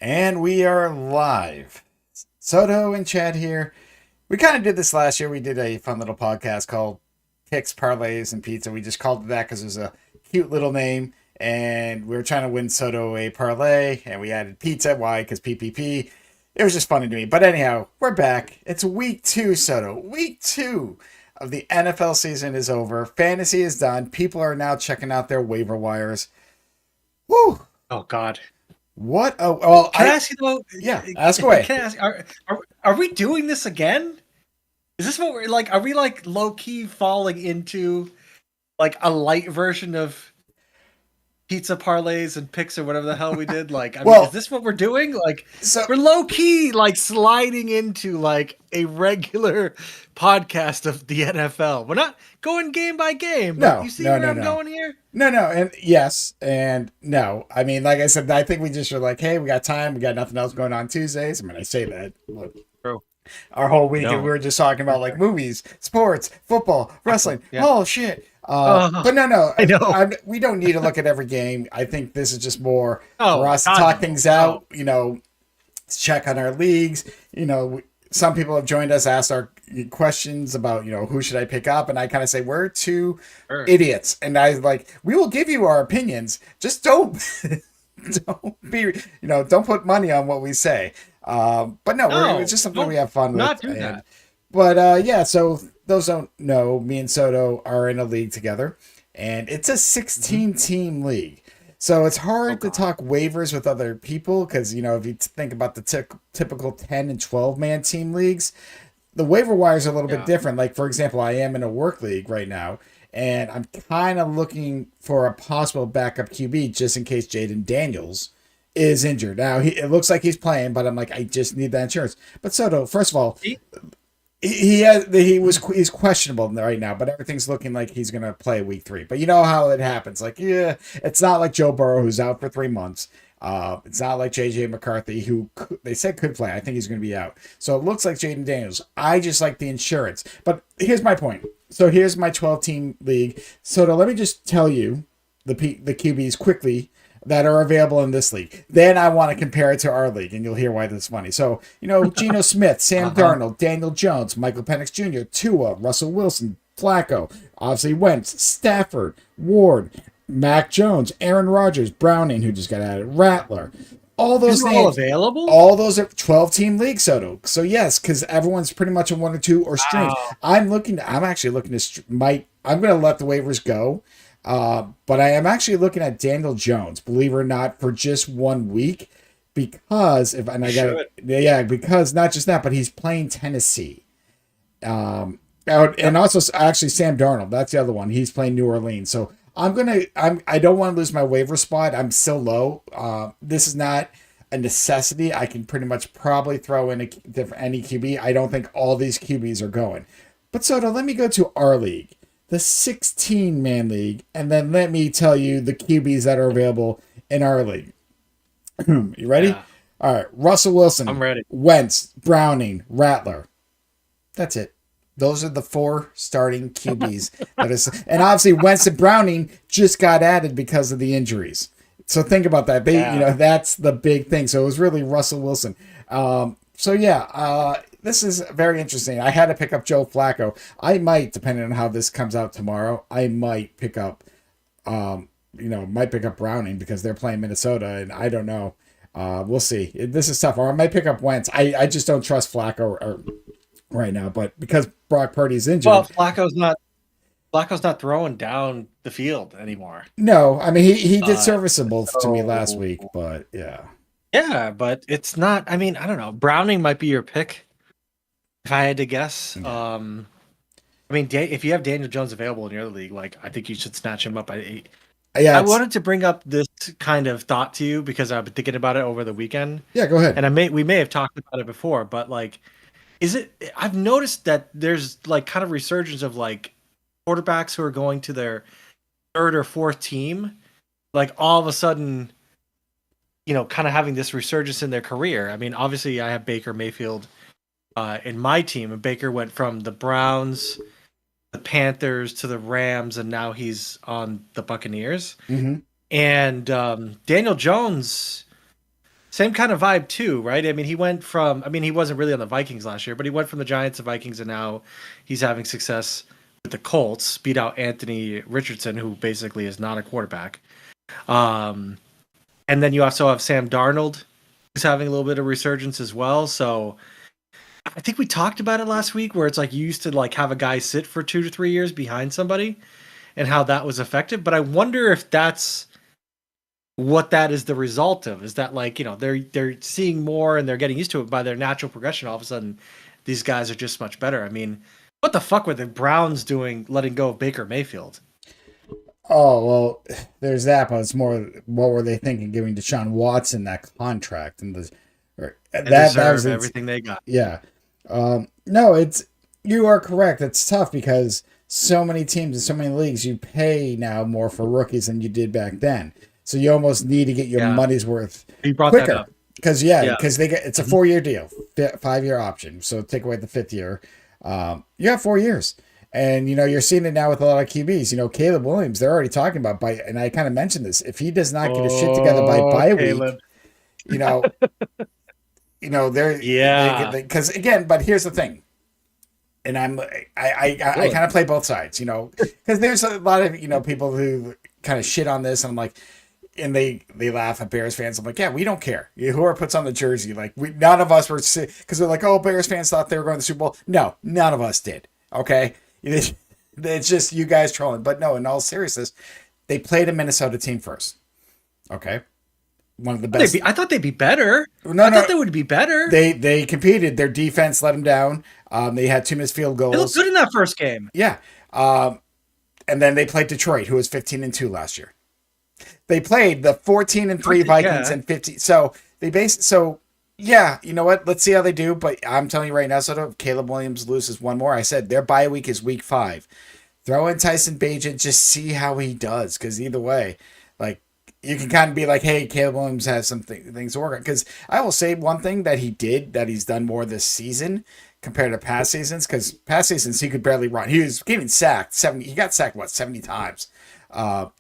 And we are live. Soto and Chad here. We kind of did this last year. We did a fun little podcast called Picks, Parlays, and Pizza. We just called it that because it was a cute little name. And we were trying to win Soto a parlay, and we added pizza. Why? Because PPP. It was just funny to me. But anyhow, we're back. It's week 2, Soto. Week 2 of the NFL season is over. Fantasy is done. People are now checking out their waiver wires. Woo! Oh God. What? Oh, well, Can I ask you though? Yeah, ask away. Can I ask? Are we doing this again? Is this what we're like? Are we like low key falling into like a light version of pizza parlays and picks or whatever the hell we did? Like, I mean, is this what we're doing? Like, we're low key like sliding into like a regular podcast of the NFL. We're not going game by game. But you see where I'm going here? No, and yes, and no. I mean, like I said, I think we just are like, hey, we got time. We got nothing else going on Tuesdays. I mean, I say that. Look, our whole week, and we were just talking about like movies, sports, football, wrestling. Yeah. Oh, shit. But no, I know. We don't need to look at every game. I think this is just more for us to talk things out, check on our leagues. Some people have joined us, asked our questions about, who should I pick up? And I kind of say, we're two idiots. And I like, we will give you our opinions. Just don't don't put money on what we say. But no, it's just something we have fun with. Not do that. But yeah, so those don't know, me and Soto are in a league together, and it's a 16-team league. So it's hard to talk waivers with other people because, if you think about the typical 10 and 12-man team leagues, the waiver wires are a little bit different. Like, for example, I am in a work league right now, and I'm kind of looking for a possible backup QB just in case Jaden Daniels is injured. Now, it looks like he's playing, but I'm like, I just need that insurance. But Soto, first of all, he's questionable right now, but everything's looking like he's gonna play week 3. But you know how it happens. Like, it's not like Joe Burrow who's out for 3 months. It's not like JJ McCarthy who they said could play. I think he's gonna be out. So it looks like Jaden Daniels. I just like the insurance. But here's my point. So here's my 12-team league. So let me just tell you the QBs quickly that are available in this league. Then I want to compare it to our league, and you'll hear why this is funny. So, Geno Smith, Sam Darnold, Daniel Jones, Michael Penix Jr., Tua, Russell Wilson, Flacco, obviously Wentz, Stafford, Ward, Mac Jones, Aaron Rodgers, Browning, who just got added, Rattler. All those names all available. All those are 12-team league, Soto. So yes, because everyone's pretty much in 1 or 2 or streams. I'm actually looking to I'm going to let the waivers go. But I am actually looking at Daniel Jones, believe it or not, for just 1 week, because because not just that, but he's playing Tennessee. And also actually Sam Darnold, that's the other one. He's playing New Orleans. So I don't want to lose my waiver spot. I'm still low. This is not a necessity. I can pretty much probably throw in any QB. I don't think all these QBs are going. But Soto, let me go to our league, the 16-man league, and then let me tell you the QBs that are available in our league. You ready? Yeah. All right. Russell Wilson. I'm ready. Wentz, Browning, Rattler. That's it. Those are the 4 starting QBs. And obviously Wentz and Browning just got added because of the injuries. So think about that. That's the big thing. So it was really Russell Wilson. This is very interesting. I had to pick up Joe Flacco. I might, depending on how this comes out tomorrow, I might pick up, Browning because they're playing Minnesota, and I don't know. We'll see. This is tough. Or I might pick up Wentz. I just don't trust Flacco right now, but because Brock Purdy's injured. Well, Flacco's not throwing down the field anymore. No, I mean he did serviceable to me last week, but yeah. Yeah, but it's not. I mean, I don't know. Browning might be your pick, if I had to guess. I mean, if you have Daniel Jones available in your league, like I think you should snatch him up at 8. Yeah, I wanted to bring up this kind of thought to you because I've been thinking about it over the weekend. Yeah, go ahead. And we may have talked about it before, but like, I've noticed that there's like kind of resurgence of like quarterbacks who are going to their 3rd or 4th team, like all of a sudden, kind of having this resurgence in their career. I mean, obviously I have Baker Mayfield in my team, and Baker went from the Browns, the Panthers to the Rams, and now he's on the Buccaneers. Mm-hmm. And Daniel Jones same kind of vibe too, right? I mean, he went from, I mean, he wasn't really on the Vikings last year, but he went from the Giants to Vikings, and now he's having success with the Colts, beat out Anthony Richardson, who basically is not a quarterback. Um, and then you also have Sam Darnold, who's having a little bit of resurgence as well. So I think we talked about it last week, where it's like you used to like have a guy sit for 2 to 3 years behind somebody, and how that was effective. But I wonder if that's what that is the result of. Is that like, they're seeing more and they're getting used to it by their natural progression. All of a sudden, these guys are just much better. I mean, what the fuck were the Browns doing letting go of Baker Mayfield? Oh, well, there's that, but it's more what were they thinking giving Deshaun Watson that contract and That was everything they got. Yeah. No, you are correct. It's tough because so many teams and so many leagues, you pay now more for rookies than you did back then. So you almost need to get your money's worth quicker. Because it's a 4-year deal, 5-year option. So take away the 5th year. You have 4 years. And, you're seeing it now with a lot of QBs. Caleb Williams, they're already talking about and I kind of mentioned this. If he does not get his shit together by bye week, because again, but here's the thing. And I kind of play both sides, because there's a lot of, people who kind of shit on this, and I'm like, and they laugh at Bears fans. I'm like, yeah, we don't care. Whoever puts on the jersey, like none of us were, because they're like, oh, Bears fans thought they were going to the Super Bowl. No, none of us did. Okay. It's just you guys trolling. But no, in all seriousness, they played a Minnesota team first. Okay. One of the best. I thought they'd be better. I thought they would be better. They competed. Their defense let them down. They had 2 missed field goals. They looked good in that first game. Yeah. And then they played Detroit, who was 15-2 last year. They played the 14-3 Vikings and 15. So yeah, you know what? Let's see how they do. But I'm telling you right now, so if Caleb Williams loses one more, I said their bye week is week 5. Throw in Tyson Bagent, just see how he does. Because either way, like, you can kind of be like, hey, Caleb Williams has some things to work on. Because I will say one thing that he's done more this season compared to past seasons. Because past seasons, he could barely run. He was getting sacked 70. He got sacked, 70 times.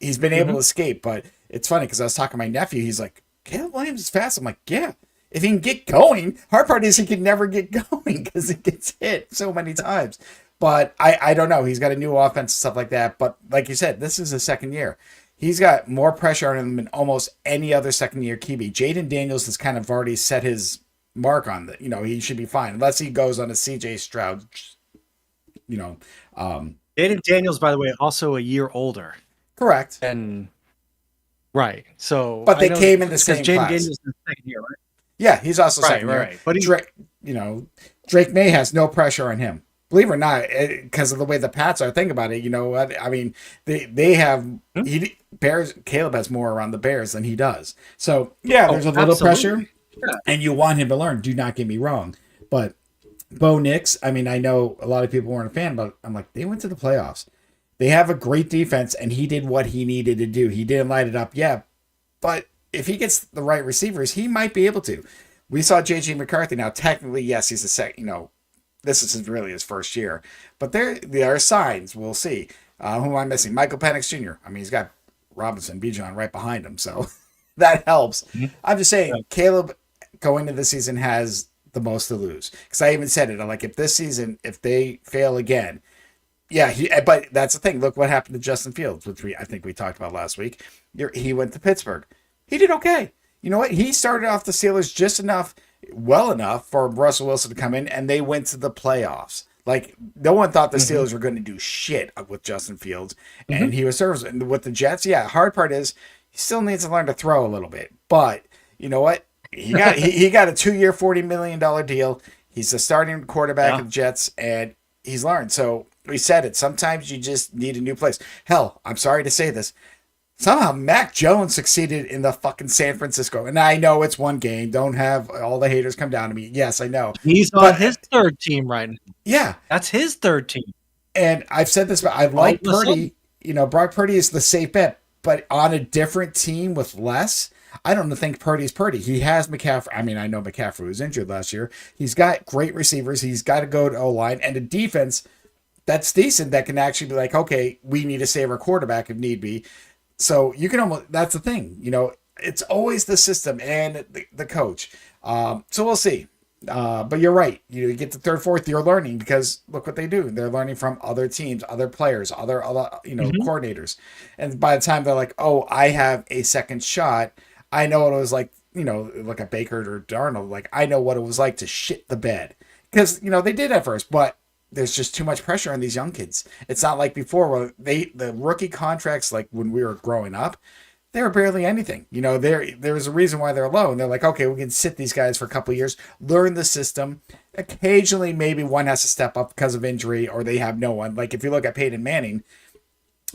He's been able to escape. But it's funny because I was talking to my nephew. He's like, Caleb Williams is fast. I'm like, yeah. If he can get going, hard part is he can never get going because he gets hit so many times. But I don't know. He's got a new offense and stuff like that. But like you said, this is his second year. He's got more pressure on him than almost any other second-year QB. Jaden Daniels has kind of already set his mark on that. He should be fine unless he goes on a CJ Stroud. Jaden Daniels, by the way, also a year older. Correct. And right. So, but they came in the same Jaden class. Daniels is the second year, right? Yeah, he's also second year. Right. But Drake May has no pressure on him. Believe it or not, because of the way the Pats are. Think about it. You know what? I mean, they have Bears. Caleb has more around the Bears than he does. So yeah, there's a little pressure, and you want him to learn. Do not get me wrong, but Bo Nix. I mean, I know a lot of people weren't a fan, but I'm like, they went to the playoffs. They have a great defense, and he did what he needed to do. He didn't light it up, but if he gets the right receivers, he might be able to. We saw J.J. McCarthy. Now, technically, yes, he's a second. This is really his first year, but there are signs. We'll see. Who am I missing? Michael Penix Jr. I mean, he's got Robinson, Bijan right behind him, so that helps. Mm-hmm. I'm just saying, Caleb going into the season has the most to lose. Because I even said it. I'm like, if this season, if they fail again, but that's the thing. Look what happened to Justin Fields, which I think we talked about last week. He went to Pittsburgh. He did okay. You know what? He started off the Steelers just well enough for Russell Wilson to come in, and they went to the playoffs. Like, no one thought the Steelers were going to do shit with Justin Fields, and he was serviceable. And with the Jets, hard part is he still needs to learn to throw a little bit. But you know what? He got he got a 2-year, $40 million deal. He's the starting quarterback of the Jets, and he's learned. So we said it. Sometimes you just need a new place. Hell, I'm sorry to say this. Somehow Mac Jones succeeded in the fucking San Francisco. And I know it's one game. Don't have all the haters come down to me. Yes, I know. He's on his third team right now. Yeah. That's his third team. And I've said this, but I like Purdy. Brock Purdy is the safe bet. But on a different team with less, I don't think Purdy's Purdy. He has McCaffrey. I mean, I know McCaffrey was injured last year. He's got great receivers. He's got to go to O-line. And a defense that's decent that can actually be like, okay, we need to save our quarterback if need be. So you can that's the thing, it's always the system and the coach. So we'll see. But you're right. You get to third, fourth, you're learning because look what they do. They're learning from other teams, other players, other Mhm. coordinators. And by the time they're like, oh, I have a second shot, I know what it was like. Like a Baker or Darnold. Like I know what it was like to shit the bed because they did at first, but there's just too much pressure on these young kids. It's not like before where the rookie contracts like when we were growing up they were barely anything. There's a reason why they're low, and they're like, okay, we can sit these guys for a couple of years, learn the system. Occasionally, maybe one has to step up because of injury, or they have no one. Like if you look at Peyton Manning,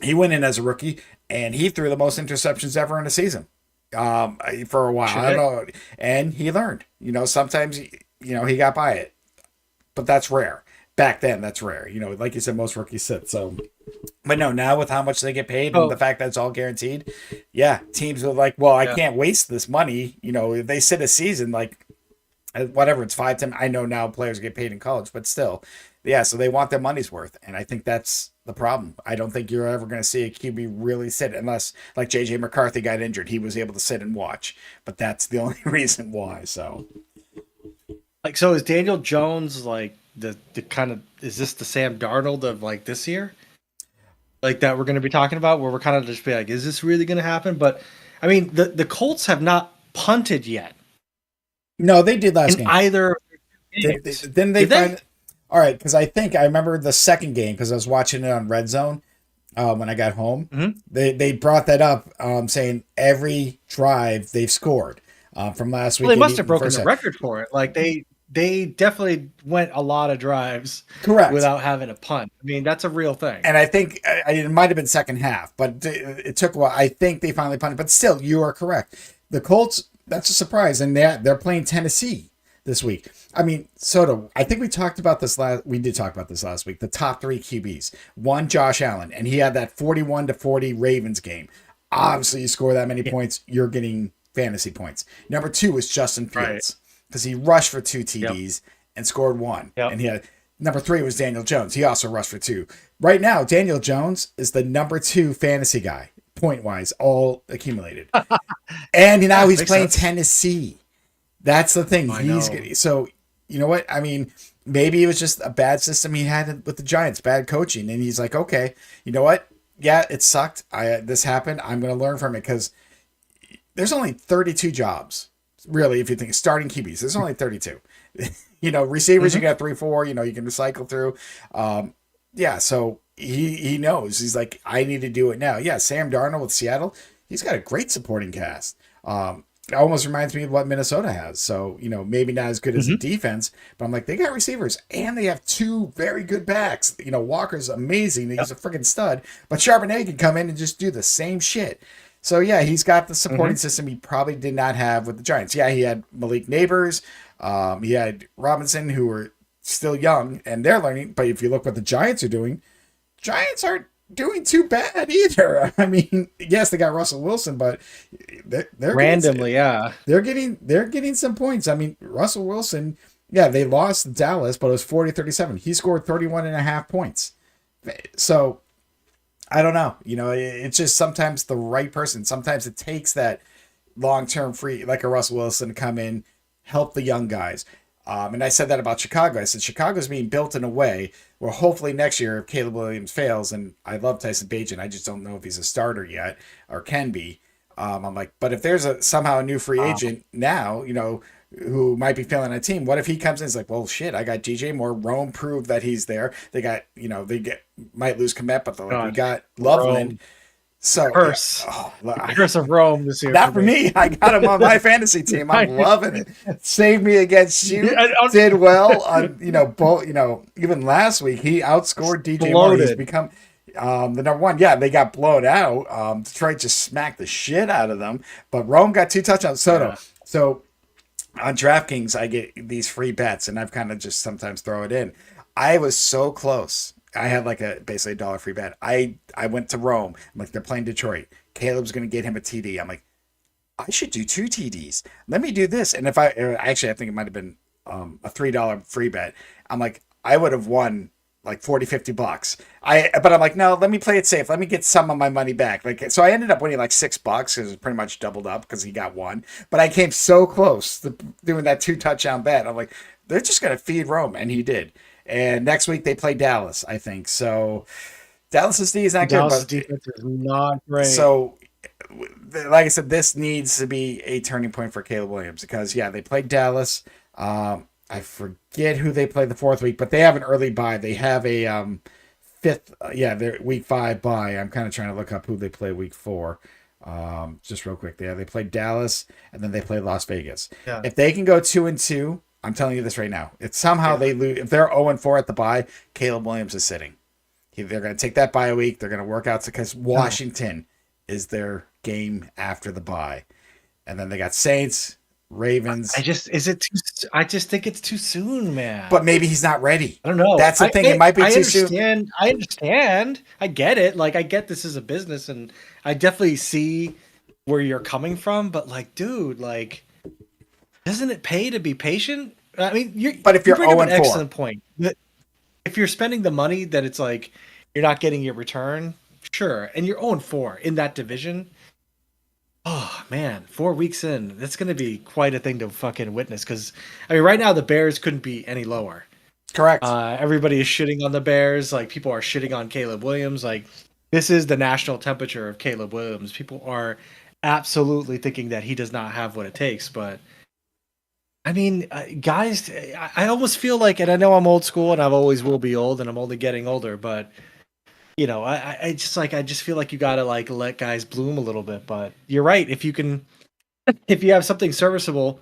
he went in as a rookie, and he threw the most interceptions ever in a season. For a while, I don't know, and he learned. Sometimes he got by it, but that's rare. Back then, that's rare. Like you said, most rookies sit. So but no, now with how much they get paid and Oh, the fact that it's all guaranteed, yeah, teams are like, well, I yeah. can't waste this money. If they sit a season, like whatever, it's 5, 10. I know now players get paid in college, but still, yeah, so they want their money's worth. And I think that's the problem. I don't think you're ever going to see a QB really sit unless like JJ McCarthy got injured. He was able to sit and watch, but that's the only reason why. So Like, so is Daniel Jones like the kind of, is this the Sam Darnold of like this year? Like that we're going to be talking about, where we're kind of just be like, is this really going to happen? But I mean, the Colts have not punted yet no, they did last in game. either of their games. Then they Did they? find all right because I think I remember the second game because I was watching it on Red Zone when I got home. Hmm. They brought that up, saying every drive they've scored from last week. Well, they and must even have broken first the half. record for it. Like they definitely went a lot of drives Correct. without having a punt. I mean, that's a real thing. And I think it might have been second half, but it took a while. I think they finally punted, but still, you are correct. The Colts, that's a surprise, and they're playing Tennessee this week. I mean, Soto, I think we talked about this last. We did talk about this last week. The top three QBs. One, Josh Allen, and he had that 41-40 Ravens game. Obviously, you score that many Yeah. points, you're getting fantasy points. Number two was Justin Right. Fields because he rushed for two Yep. TDs and scored one, Yep. and he had. Number three was Daniel Jones. He also rushed for two. Right now, Daniel Jones is the number two fantasy guy, point wise, all accumulated. And now Yeah, he's makes playing sense. Tennessee. That's the thing. I He's know. getting so you know what? I mean, maybe it was just a bad system he had with the Giants, bad coaching, and he's like, okay, you know what? Yeah, it sucked. This happened. I'm going to learn from it because there's only 32 jobs, really. If you think starting QBs, there's only 32. Receivers you Mhm. got 3, 4. You can recycle through. Yeah, so he knows. He's like, I need to do it now. Yeah, Sam Darnold with Seattle, he's got a great supporting cast. It almost reminds me of what Minnesota has. So, maybe not as good as a Mhm. defense, but I'm like, they got receivers and they have two very good backs. Walker's amazing. He's Yep. a freaking stud. But Charbonnet can come in and just do the same shit. So, yeah, he's got the supporting Mhm. system he probably did not have with the Giants. Yeah, he had Malik Neighbors. He had Robinson, who were still young and they're learning. But if you look what the Giants are doing, Giants aren't doing too bad either. I mean, yes, they got Russell Wilson, but they're Randomly, yeah. they're getting some points. I mean, Russell Wilson, yeah, they lost Dallas, but it was 40-37. He scored 31 and a half points. So I don't know. It's just sometimes the right person. Sometimes it takes that long-term free, like a Russell Wilson, to come in, help the young guys. And I said that about Chicago. I said Chicago's being built in a way where hopefully next year, if Caleb Williams fails, and I love Tyson Bagent, I just don't know if he's a starter yet or can be. I'm like, but if there's somehow a new free Wow. agent now, who might be filling a team, what if he comes in? It's like, well, shit, I got DJ Moore. Rome proved that he's there. They got, might lose Komet, but we God, got Loveland. Rome. So yeah, Curse. The curse of Rome this year not for me. I got him on my fantasy team. I'm loving it. Saved me against you. Did well on both. Even last week he outscored DJ Moore. He's Exploded. become the number one. Yeah, they got blown out. Detroit just smacked the shit out of them. But Rome got 2 touchdowns. Soto. Yeah. So on DraftKings, I get these free bets, and I've kind of just sometimes throw it in. I was so close. I had like basically $1 free bet. I went to Rome. I'm like, they're playing Detroit. Caleb's gonna get him a TD. I'm like, I should do 2 TDs. Let me do this. And if I think it might have been a $3 free bet. I'm like, I would have won like 40, $50. But I'm like, no, let me play it safe. Let me get some of my money back. Like, so I ended up winning like $6 because it was pretty much doubled up because he got one. But I came so close to doing that 2 touchdown bet. I'm like, they're just going to feed Rome. And he did. And next week they play Dallas, I think. So Dallas's D is not good. Dallas' But defense is not great. so, like I said, this needs to be a turning point for Caleb Williams because, yeah, they played Dallas. I forget who they play the fourth week, but they have an early bye. They have a fifth, their week 5 bye. I'm kind of trying to look up who they play week 4. Just real quick. They played Dallas and then they play Las Vegas. Yeah. If they can go 2-2, I'm telling you this right now. If somehow they lose, if they're 0-4 at the bye, Caleb Williams is sitting. They're going to take that bye week. They're going to work out because Washington is their game after the bye, and then they got Saints, Ravens. I just think it's too soon, man. But maybe he's not ready. I don't know. That's the thing. It might be too soon. I understand. I get it. Like, I get this is a business, and I definitely see where you're coming from. But like, dude, like, doesn't it pay to be patient? I mean, but if you're bring up an 0-4, excellent point. If you're spending the money that it's like you're not getting your return, sure, and you're 0-4 in that division. Oh man, 4 weeks in, that's going to be quite a thing to fucking witness. Because I mean, right now the Bears couldn't be any lower. Correct. Everybody is shitting on the Bears. Like, people are shitting on Caleb Williams. Like, this is the national temperature of Caleb Williams. People are absolutely thinking that he does not have what it takes. But I mean, guys, I almost feel like, and I know I'm old school and I always will be old and I'm only getting older, but you know, I just feel like you gotta like let guys bloom a little bit. But you're right. If you have something serviceable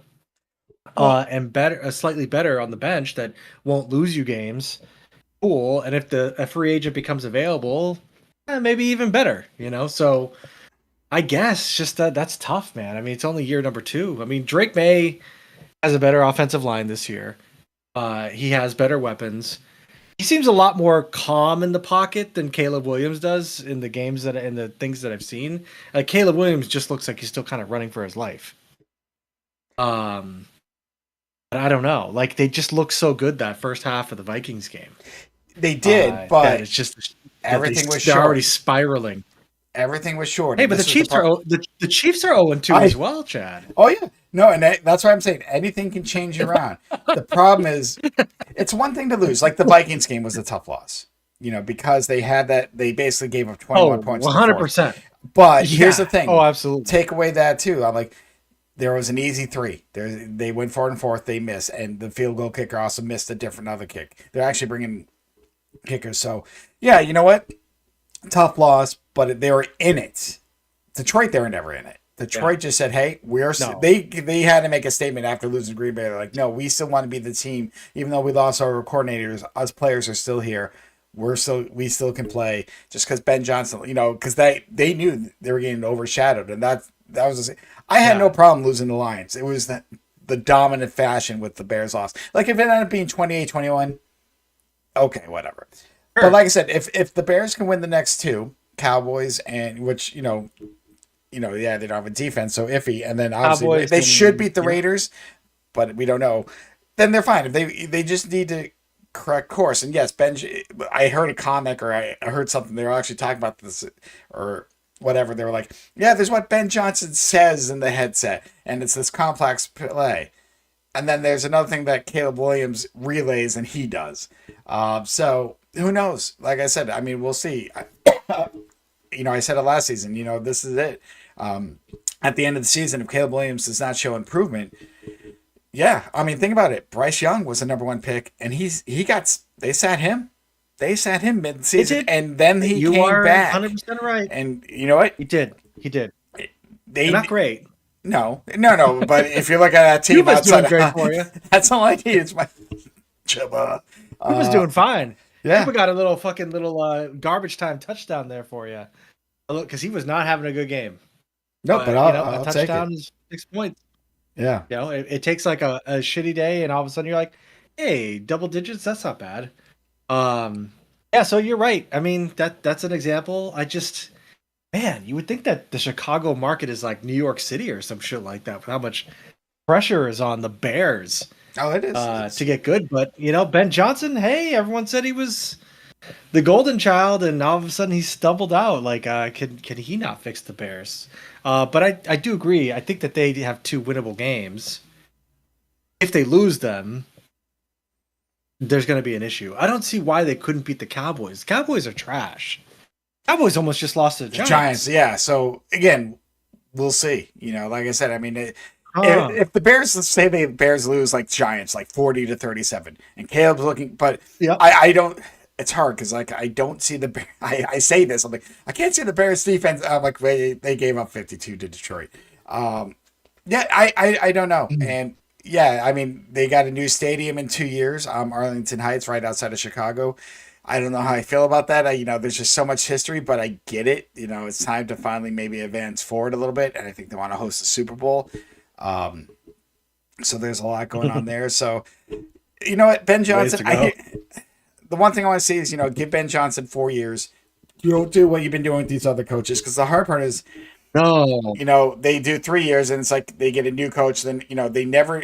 and better, slightly better on the bench that won't lose you games, cool. And if a free agent becomes available, maybe even better. You know, so I guess just that's tough, man. I mean, it's only year number 2. I mean, Drake May has a better offensive line this year. He has better weapons. He seems a lot more calm in the pocket than Caleb Williams does in the games in the things that I've seen. Caleb Williams just looks like he's still kind of running for his life. But I don't know. Like, they just look so good that first half of the Vikings game. They did, but it's just everything was they're short. already spiraling. Everything was short. Hey, but the Chiefs are the Chiefs are 0-2 as well, Chad. Oh yeah, no, and that's why I'm saying anything can change around. The problem is, it's one thing to lose. Like the Vikings game was a tough loss, you know, because they basically gave up 21 points. 100%. But here's the thing. Oh, absolutely. Take away that too. I'm like, there was an easy 3. They went 4 and 4th. They missed, and the field goal kicker also missed a different other kick. They're actually bringing kickers. So yeah, you know what? Tough loss, but they were in it. Detroit, they were never in it. Detroit just said, "Hey, they had to make a statement after losing Green Bay. They're like, no, we still want to be the team, even though we lost our coordinators. Us players are still here. We still can play. Just because Ben Johnson, you know, because they knew they were getting overshadowed, and that was. I had no problem losing the Lions. It was the dominant fashion with the Bears loss. Like if it ended up being 28-21, okay, whatever. Sure. But like I said, if the Bears can win the next 2, Cowboys and which you know, yeah, they don't have a defense, so iffy, and then obviously Cowboys they should beat the Raiders, but we don't know. Then they're fine. If they just need to correct course. And yes, I heard a comic or I heard something. They were actually talking about this or whatever. They were like, yeah, there's what Ben Johnson says in the headset, and it's this complex play. And then there's another thing that Caleb Williams relays and he does. So who knows? Like I said, I mean, we'll see. I said it last season, this is it. At the end of the season, if Caleb Williams does not show improvement, yeah, I mean, think about it. Bryce Young was the number 1 pick, and they sat him. They sat him mid-season, and then he came back. 100% right. And you know what? He did. They're not great. No. But if you look at that team outside, doing great for you. That's all I need. It's my Chuba. He was doing fine. Yeah, we got a little garbage time touchdown there for you, because he was not having a good game. No, but I'll a touchdown is 6 points. Yeah, it takes like a shitty day, and all of a sudden you're like, hey, double digits, that's not bad. Yeah, so you're right. I mean, that's an example. Man, you would think that the Chicago market is like New York City or some shit like that, with how much pressure is on the Bears. Oh, it is to get good. But Ben Johnson, hey, everyone said he was the golden child, and all of a sudden he's stumbled out. Like, can he not fix the Bears? But I do agree. I think that they have two winnable games. If they lose them, there's going to be an issue. I don't see why they couldn't beat the Cowboys. Cowboys are trash. Cowboys almost just lost to the Giants. Giants, yeah. So again, we'll see. Like I said, I mean, Huh. if the Bears, let's say the Bears lose like Giants, like 40-37, and Caleb's looking, but Yep. I don't. It's hard because like I don't see the. I say this, I'm like I can't see the Bears defense. I'm like they gave up 52 to Detroit. Yeah, I don't know, and yeah, I mean they got a new stadium in 2 years, Arlington Heights, right outside of Chicago. I don't know how I feel about that. There's just so much history, but I get it. It's time to finally maybe advance forward a little bit, and I think they want to host the Super Bowl. Um, so there's a lot going on there. So you know what, Ben Johnson. The one thing I want to see is give Ben Johnson 4 years. You don't do what you've been doing with these other coaches because the hard part is No. they do 3 years and it's like they get a new coach. Then they never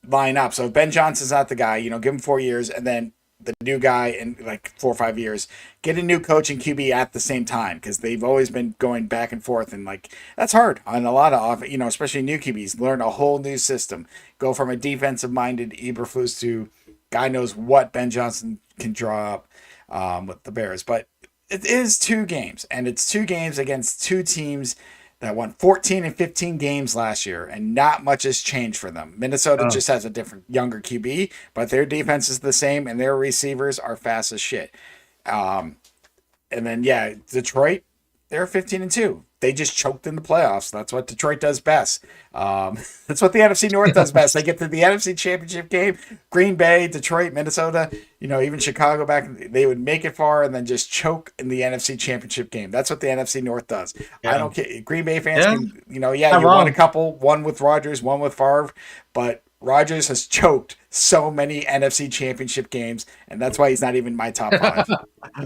line up. So if Ben Johnson's not the guy, give him 4 years and then the new guy in like 4 or 5 years. Get a new coach and QB at the same time because they've always been going back and forth and like that's hard on a lot of especially new QBs. Learn a whole new system. Go from a defensive minded Eberflus to guy knows what Ben Johnson can draw up with the Bears. But it is 2 games and it's 2 games against 2 teams that won 14 and 15 games last year, and not much has changed for them. Minnesota just has a different, younger QB, but their defense is the same, and their receivers are fast as shit. And then, yeah, Detroit, they're 15-2. They just choked in the playoffs. That's what Detroit does best. That's what the NFC North does best. They get to the NFC Championship game. Green Bay, Detroit, Minnesota, even Chicago back, they would make it far and then just choke in the NFC Championship game. That's what the NFC North does. Yeah. I don't care. Green Bay fans Yeah. can, you won a couple, one with Rodgers, one with Favre, but Rodgers has choked so many NFC Championship games, and that's why he's not even my top 5.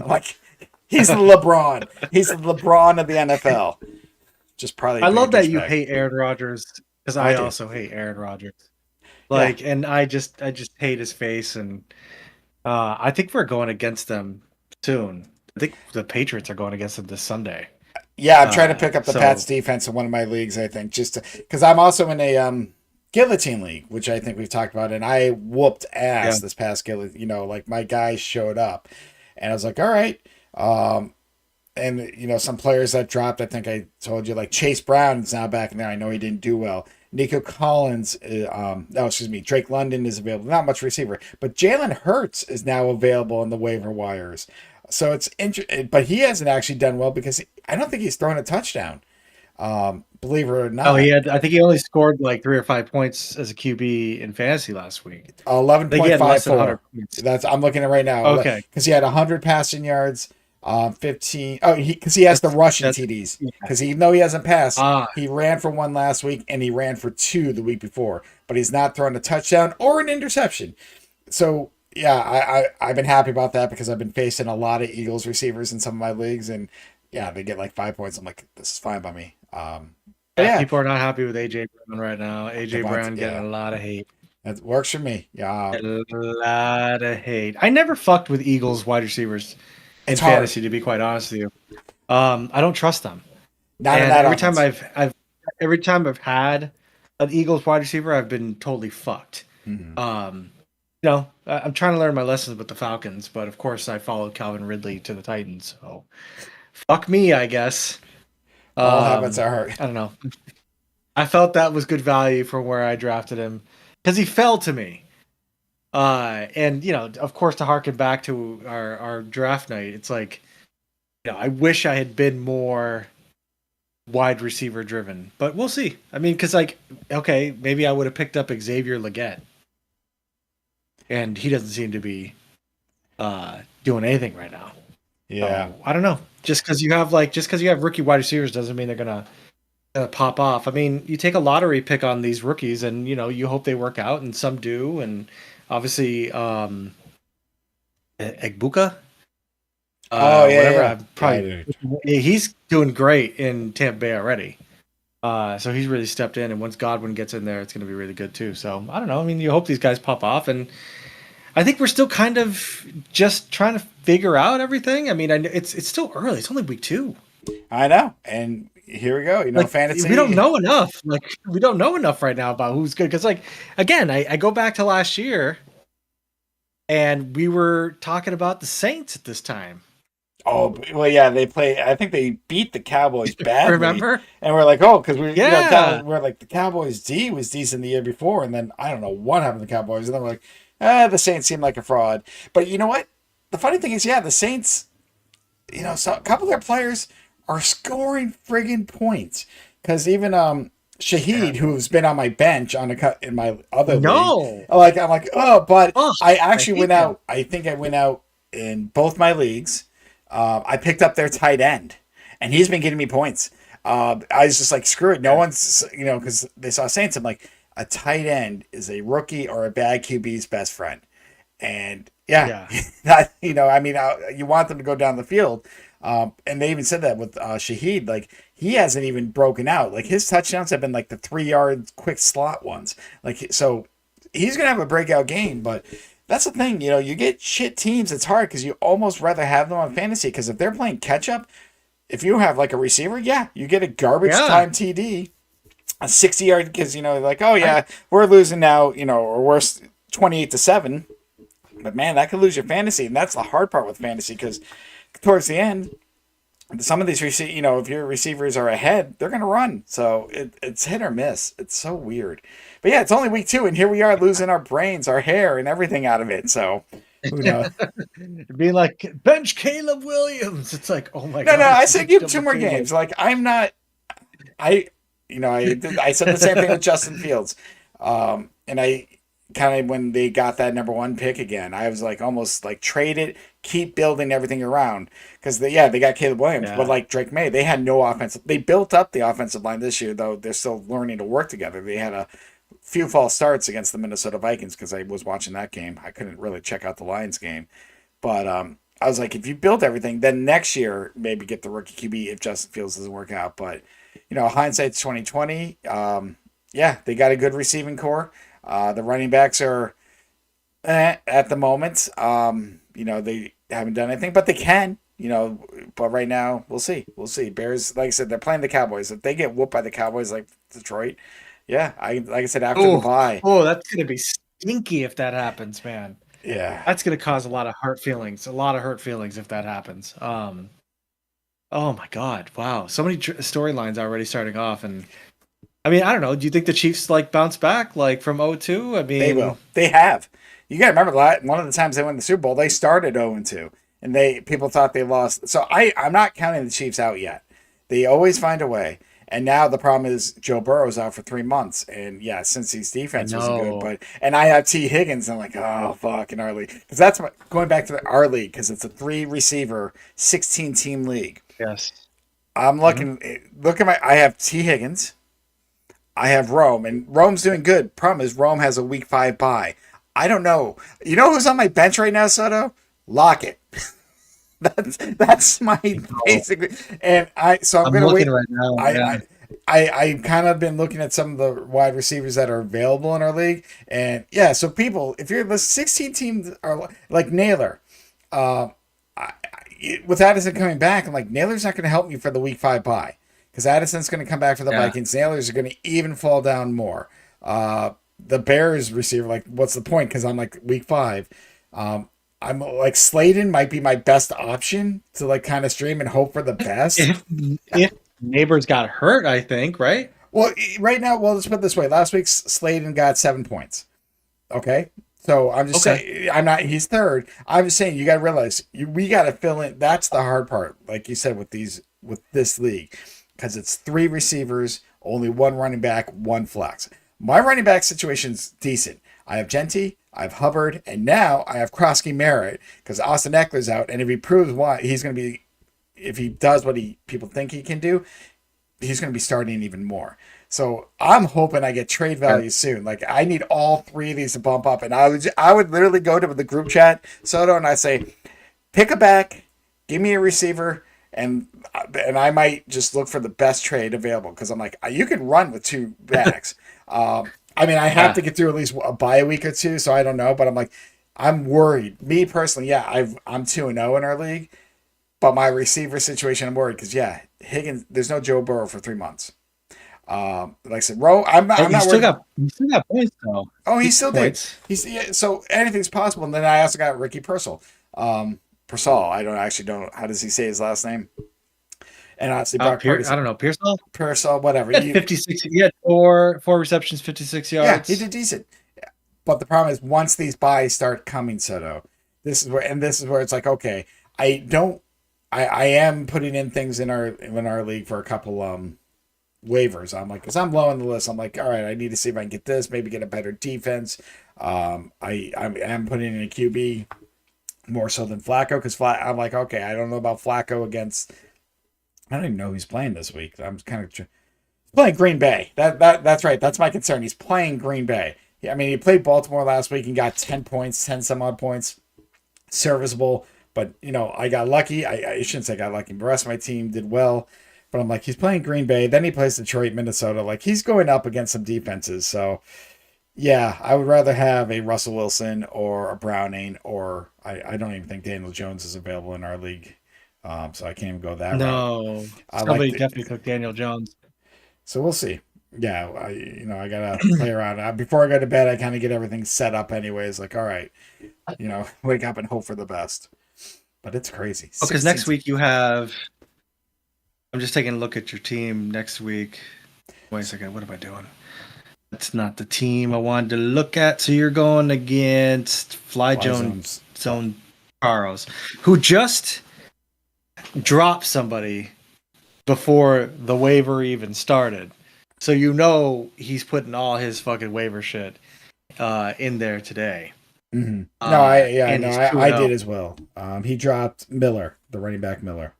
Like, he's the LeBron. He's the LeBron of the NFL. Just probably. I love that you hate Aaron Rodgers because I also hate Aaron Rodgers. Like, and I just hate his face, and I think we're going against them soon. I think the Patriots are going against them this Sunday. Yeah, I'm trying to pick up the Pats defense in one of my leagues. I think just because I'm also in a guillotine league, which I think we've talked about, and I whooped ass this past guillotine. Like my guys showed up, and I was like, all right. And some players that dropped, I think I told you, like Chase Brown is now back in there. I know he didn't do well. Nico Collins, Drake London is available. Not much receiver, but Jalen Hurts is now available in the waiver wires. So it's interesting, but he hasn't actually done well because I don't think he's thrown a touchdown. Believe it or not. Oh, I think he only scored like 3 or 5 points as a QB in fantasy last week. 11.54. I'm looking at it right now. Okay, because he had 100 passing yards. 15. Oh, because he has the rushing TDs. Because even though he hasn't passed, he ran for 1 last week and he ran for 2 the week before. But he's not thrown a touchdown or an interception. So yeah, I've been happy about that because I've been facing a lot of Eagles receivers in some of my leagues, and yeah, they get like 5 points. I'm like, this is fine by me. People are not happy with AJ Brown right now. AJ Brown getting a lot of hate. That works for me. Yeah, a lot of hate. I never fucked with Eagles wide receivers in fantasy, to be quite honest with you. I don't trust them. Every time I've had an Eagles wide receiver, I've been totally fucked. Mm-hmm. I'm trying to learn my lessons with the Falcons, but of course I followed Calvin Ridley to the Titans. So fuck me, I guess. All habits are hard. I don't know. I felt that was good value from where I drafted him because he fell to me. And of course, to harken back to our draft night, it's like, I wish I had been more wide receiver driven, but we'll see. I mean, because maybe I would have picked up Xavier Legette, and he doesn't seem to be doing anything right now. Yeah, I don't know. Just because you have rookie wide receivers doesn't mean they're gonna pop off. I mean, you take a lottery pick on these rookies, and you hope they work out, and some do, and obviously, Egbuka. He's doing great in Tampa Bay already. So he's really stepped in, and once Godwin gets in there, it's going to be really good too. So I don't know. I mean, you hope these guys pop off, and I think we're still kind of just trying to figure out everything. I mean, it's still early. It's only week 2. I know, and here we go. Like fantasy. we don't know enough. Like we don't know enough right now about who's good. Because like again, I go back to last year, and we were talking about the Saints at this time. Oh well, yeah, they play. I think they beat the Cowboys badly. Remember? And we're like, oh, because Yeah. we're like the Cowboys D was decent the year before, and then I don't know what happened to the Cowboys, and then we're like, the Saints seem like a fraud. But you know what? The funny thing is, yeah, the Saints, so a couple of their players are scoring friggin' points. Because even Shaheed, who's been on my bench on a cut in my other league, I'm like, oh, but I actually went out. I think I went out in both my leagues. I picked up their tight end, and he's been getting me points. I was just like, screw it. No one's, because they saw Saints. I'm like, a tight end is a rookie or a bad QB's best friend. And that, I mean, you want them to go down the field. And they even said that with Shaheed. Like, he hasn't even broken out. Like, his touchdowns have been like the 3-yard quick slot ones. Like, so he's going to have a breakout game, but that's the thing, you get shit teams. It's hard because you almost rather have them on fantasy because if they're playing catch up, if you have like a receiver, you get a garbage time TD, a 60-yard because like, oh yeah, we're losing now, or we're 28-7, but man, that could lose your fantasy, and that's the hard part with fantasy because towards the end, some of these if your receivers are ahead, they're gonna run. So it's hit or miss. It's so weird. But yeah, it's only week 2, and here we are losing our brains, our hair, and everything out of it. So who knows? Being like, bench Caleb Williams. It's like, oh my god. No, I said give him 2 more games. Like, I'm not. I said the same thing with Justin Fields, and I kind of when they got that number 1 pick again, I was like almost like trade it, keep building everything around because they got Caleb Williams, but like Drake May, they had no offensive. They built up the offensive line this year, though they're still learning to work together. They had a few false starts against the Minnesota Vikings because I was watching that game. I couldn't really check out the Lions game, but I was like, if you build everything, then next year maybe get the rookie QB if Justin Fields doesn't work out. But hindsight's 2020. They got a good receiving core. The running backs are at the moment. They haven't done anything, but they can. But right now we'll see. We'll see. Bears, like I said, they're playing the Cowboys. If they get whooped by the Cowboys like Detroit, like I said after the bye. Oh, that's gonna be stinky if that happens, man. Yeah, that's gonna cause a lot of hurt feelings. A lot of hurt feelings if that happens. Oh my god! Wow, so many storylines already starting off, and I mean, I don't know. Do you think the Chiefs like bounce back like from 0-2? I mean, they will. They have. You got to remember one of the times they won the Super Bowl, they started 0-2, and people thought they lost. So I'm not counting the Chiefs out yet. They always find a way. And now the problem is Joe Burrow's out for 3 months, and Cincy's defense wasn't good. And I have T. Higgins, and I'm like, oh fuck, in our league, because that's going back to our league because it's a 3-receiver, 16-team league. Yes. I'm looking. Look at I have T. Higgins. I have Rome, and Rome's doing good. Problem is, Rome has a week 5 bye. I don't know. You know who's on my bench right now, Soto? Lockett. that's my basically, and I'm gonna wait. Right now, I kind of been looking at some of the wide receivers that are available in our league, and so people, if you're the 16 teams are like Naylor, with Addison coming back, I'm like, Naylor's not going to help me for the week 5 bye because Addison's going to come back for the Vikings. Naylor's are going to even fall down more. The Bears receiver, like, what's the point? Because I'm like week 5. I'm like Slayton might be my best option to like kind of stream and hope for the best. if Neighbors got hurt, I think, right? Well, right now, let's put it this way. Last week, Slayton got 7 points. Okay. So I'm just saying, he's third. I'm just saying, you got to realize we got to fill in. That's the hard part. Like you said, with this league, because it's 3 receivers, only 1 running back, 1 flex. My running back situation's decent. I have Genty, I have Hubbard, and now I have Krosky Merritt because Austin Eckler's out. And if he proves why he's going to be, if he does what people think he can do, he's going to be starting even more. So I'm hoping I get trade value soon. Like, I need all 3 of these to bump up. And I would literally go to the group chat, Soto, and I say, pick a back, give me a receiver, and I might just look for the best trade available because I'm like, you can run with 2 backs. I mean, I have to get through at least a bye week or 2, so I don't know. But I'm like, I'm worried. Me personally, yeah, I'm 2-0 in our league, but my receiver situation, I'm worried because yeah, Higgins. There's no Joe Burrow for 3 months. Like I said, Rowe. I'm You not still worried. got you still got points though. Oh, he You got still did. points. He's yeah, so anything's possible. And then I also got Ricky Purcell. Purcell. I don't actually don't. How does he say his last name? And honestly, Brock I Purdy's don't know. Pearsall Purcell, whatever. he had 56. He had four receptions, 56 Yeah, he yards. did decent. But the problem is once these buys start coming, Soto, this is where it's like, okay, I don't I am putting in things in our league for a couple waivers. I'm like, because I'm low on the list, I'm like, all right, I need to see if I can get this, maybe get a better defense. I am putting in a QB more so than Flacco because I'm like, okay, I don't know about Flacco against. I don't even know who's playing this week. I'm kind of playing Green Bay. That's right. That's my concern. He's playing Green Bay. Yeah, I mean, he played Baltimore last week and got 10 points, 10 some odd points, serviceable. But I got lucky. I shouldn't say I got lucky. The rest of my team did well. But I'm like, he's playing Green Bay. Then he plays Detroit, Minnesota. Like he's going up against some defenses. So yeah, I would rather have a Russell Wilson or a Browning, or I don't even think Daniel Jones is available in our league. So I can't even go that route. No, I like somebody the, definitely took Daniel Jones. so we'll see. Yeah, I gotta play around. Before I go to bed, I kind of get everything set up anyways. Like, all right, wake up and hope for the best. But it's crazy. Because next week you have. I'm just taking a look at your team next week. Wait a second. What am I doing? That's not the team I wanted to look at. So you're going against Fly Zone Charles, who just dropped somebody before the waiver even started. So he's putting all his fucking waiver shit in there today. Mm-hmm. I did as well. He dropped Miller, the running back Miller.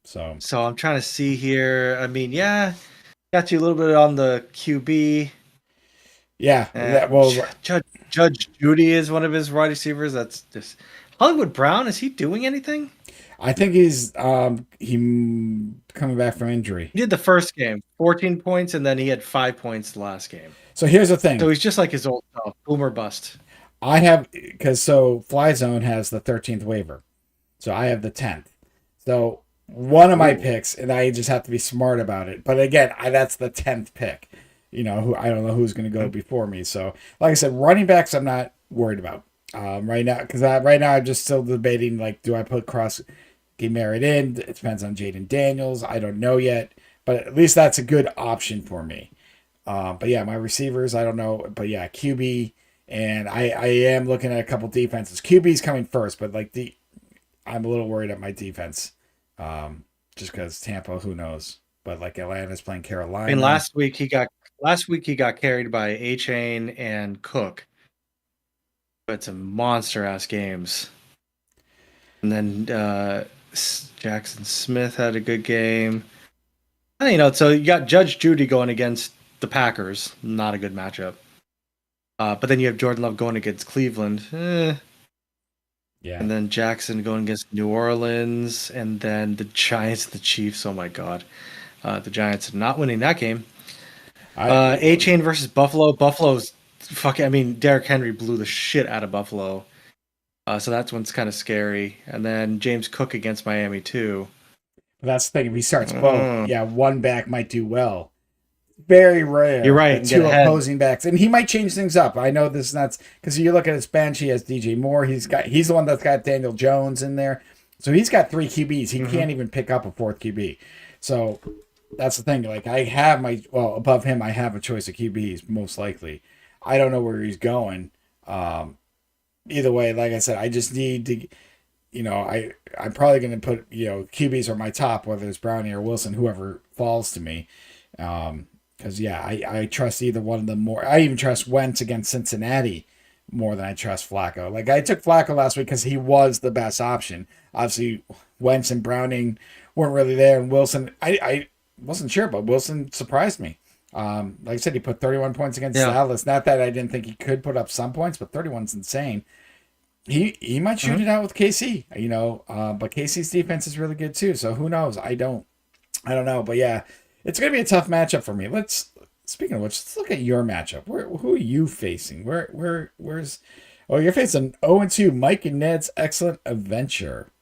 So I'm trying to see here. I mean, yeah, got you a little bit on the QB. Yeah, Judge Judy is one of his wide receivers. That's just Hollywood Brown. Is he doing anything? I think he's coming back from injury. He did the first game, 14 points, and then he had 5 points the last game. So here's the thing. So he's just like his old self, boomer bust. I have Fly Zone has the 13th waiver, so I have the 10th. So one of my picks, and I just have to be smart about it. But again, that's the 10th pick. Who I don't know who's going to go before me. So like I said, running backs I'm not worried about right now because right now I'm just still debating like, do I put Get Merritt in? It depends on Jaden Daniels. I don't know yet, but at least that's a good option for me. But yeah, my receivers, I don't know. But yeah, QB, and I am looking at a couple defenses. QB's coming first, but like I'm a little worried at my defense, just because Tampa, who knows? But like Atlanta's playing Carolina. I mean, last week he got carried by A-Chain and Cook. But some monster ass games. And then Jackson Smith had a good game. So you got Judge Judy going against the Packers. Not a good matchup. But then you have Jordan Love going against Cleveland. Yeah. And then Jackson going against New Orleans. And then the Giants, the Chiefs. Oh my God. The Giants not winning that game. A-Chain versus Buffalo. Buffalo's fucking. I mean, Derrick Henry blew the shit out of Buffalo. So that one's kind of scary. And then James Cook against Miami too. That's the thing. If he starts both, one back might do well. Very rare. You're right. Two opposing backs, and he might change things up. I know this is not because you look at his bench. He has DJ Moore. He's the one that's got Daniel Jones in there. So he's got 3 QBs. He can't even pick up a 4th QB. So that's the thing. Like I have above him, I have a choice of QBs most likely. I don't know where he's going. Either way, like I said, I just need to, I'm probably going to put, QBs are my top, whether it's Brownie or Wilson, whoever falls to me. Because, I trust either one of them more. I even trust Wentz against Cincinnati more than I trust Flacco. Like, I took Flacco last week because he was the best option. Obviously, Wentz and Browning weren't really there. And Wilson, I wasn't sure, but Wilson surprised me. Like I said, he put 31 points against Dallas. Not that I didn't think he could put up some points, but 31's insane. He might shoot it out with KC, but KC's defense is really good too. So who knows? I don't know, but yeah, it's gonna be a tough matchup for me. Speaking of which, let's look at your matchup. Who are you facing? Where's Oh, you're facing 0-2 Mike and Ned's excellent adventure.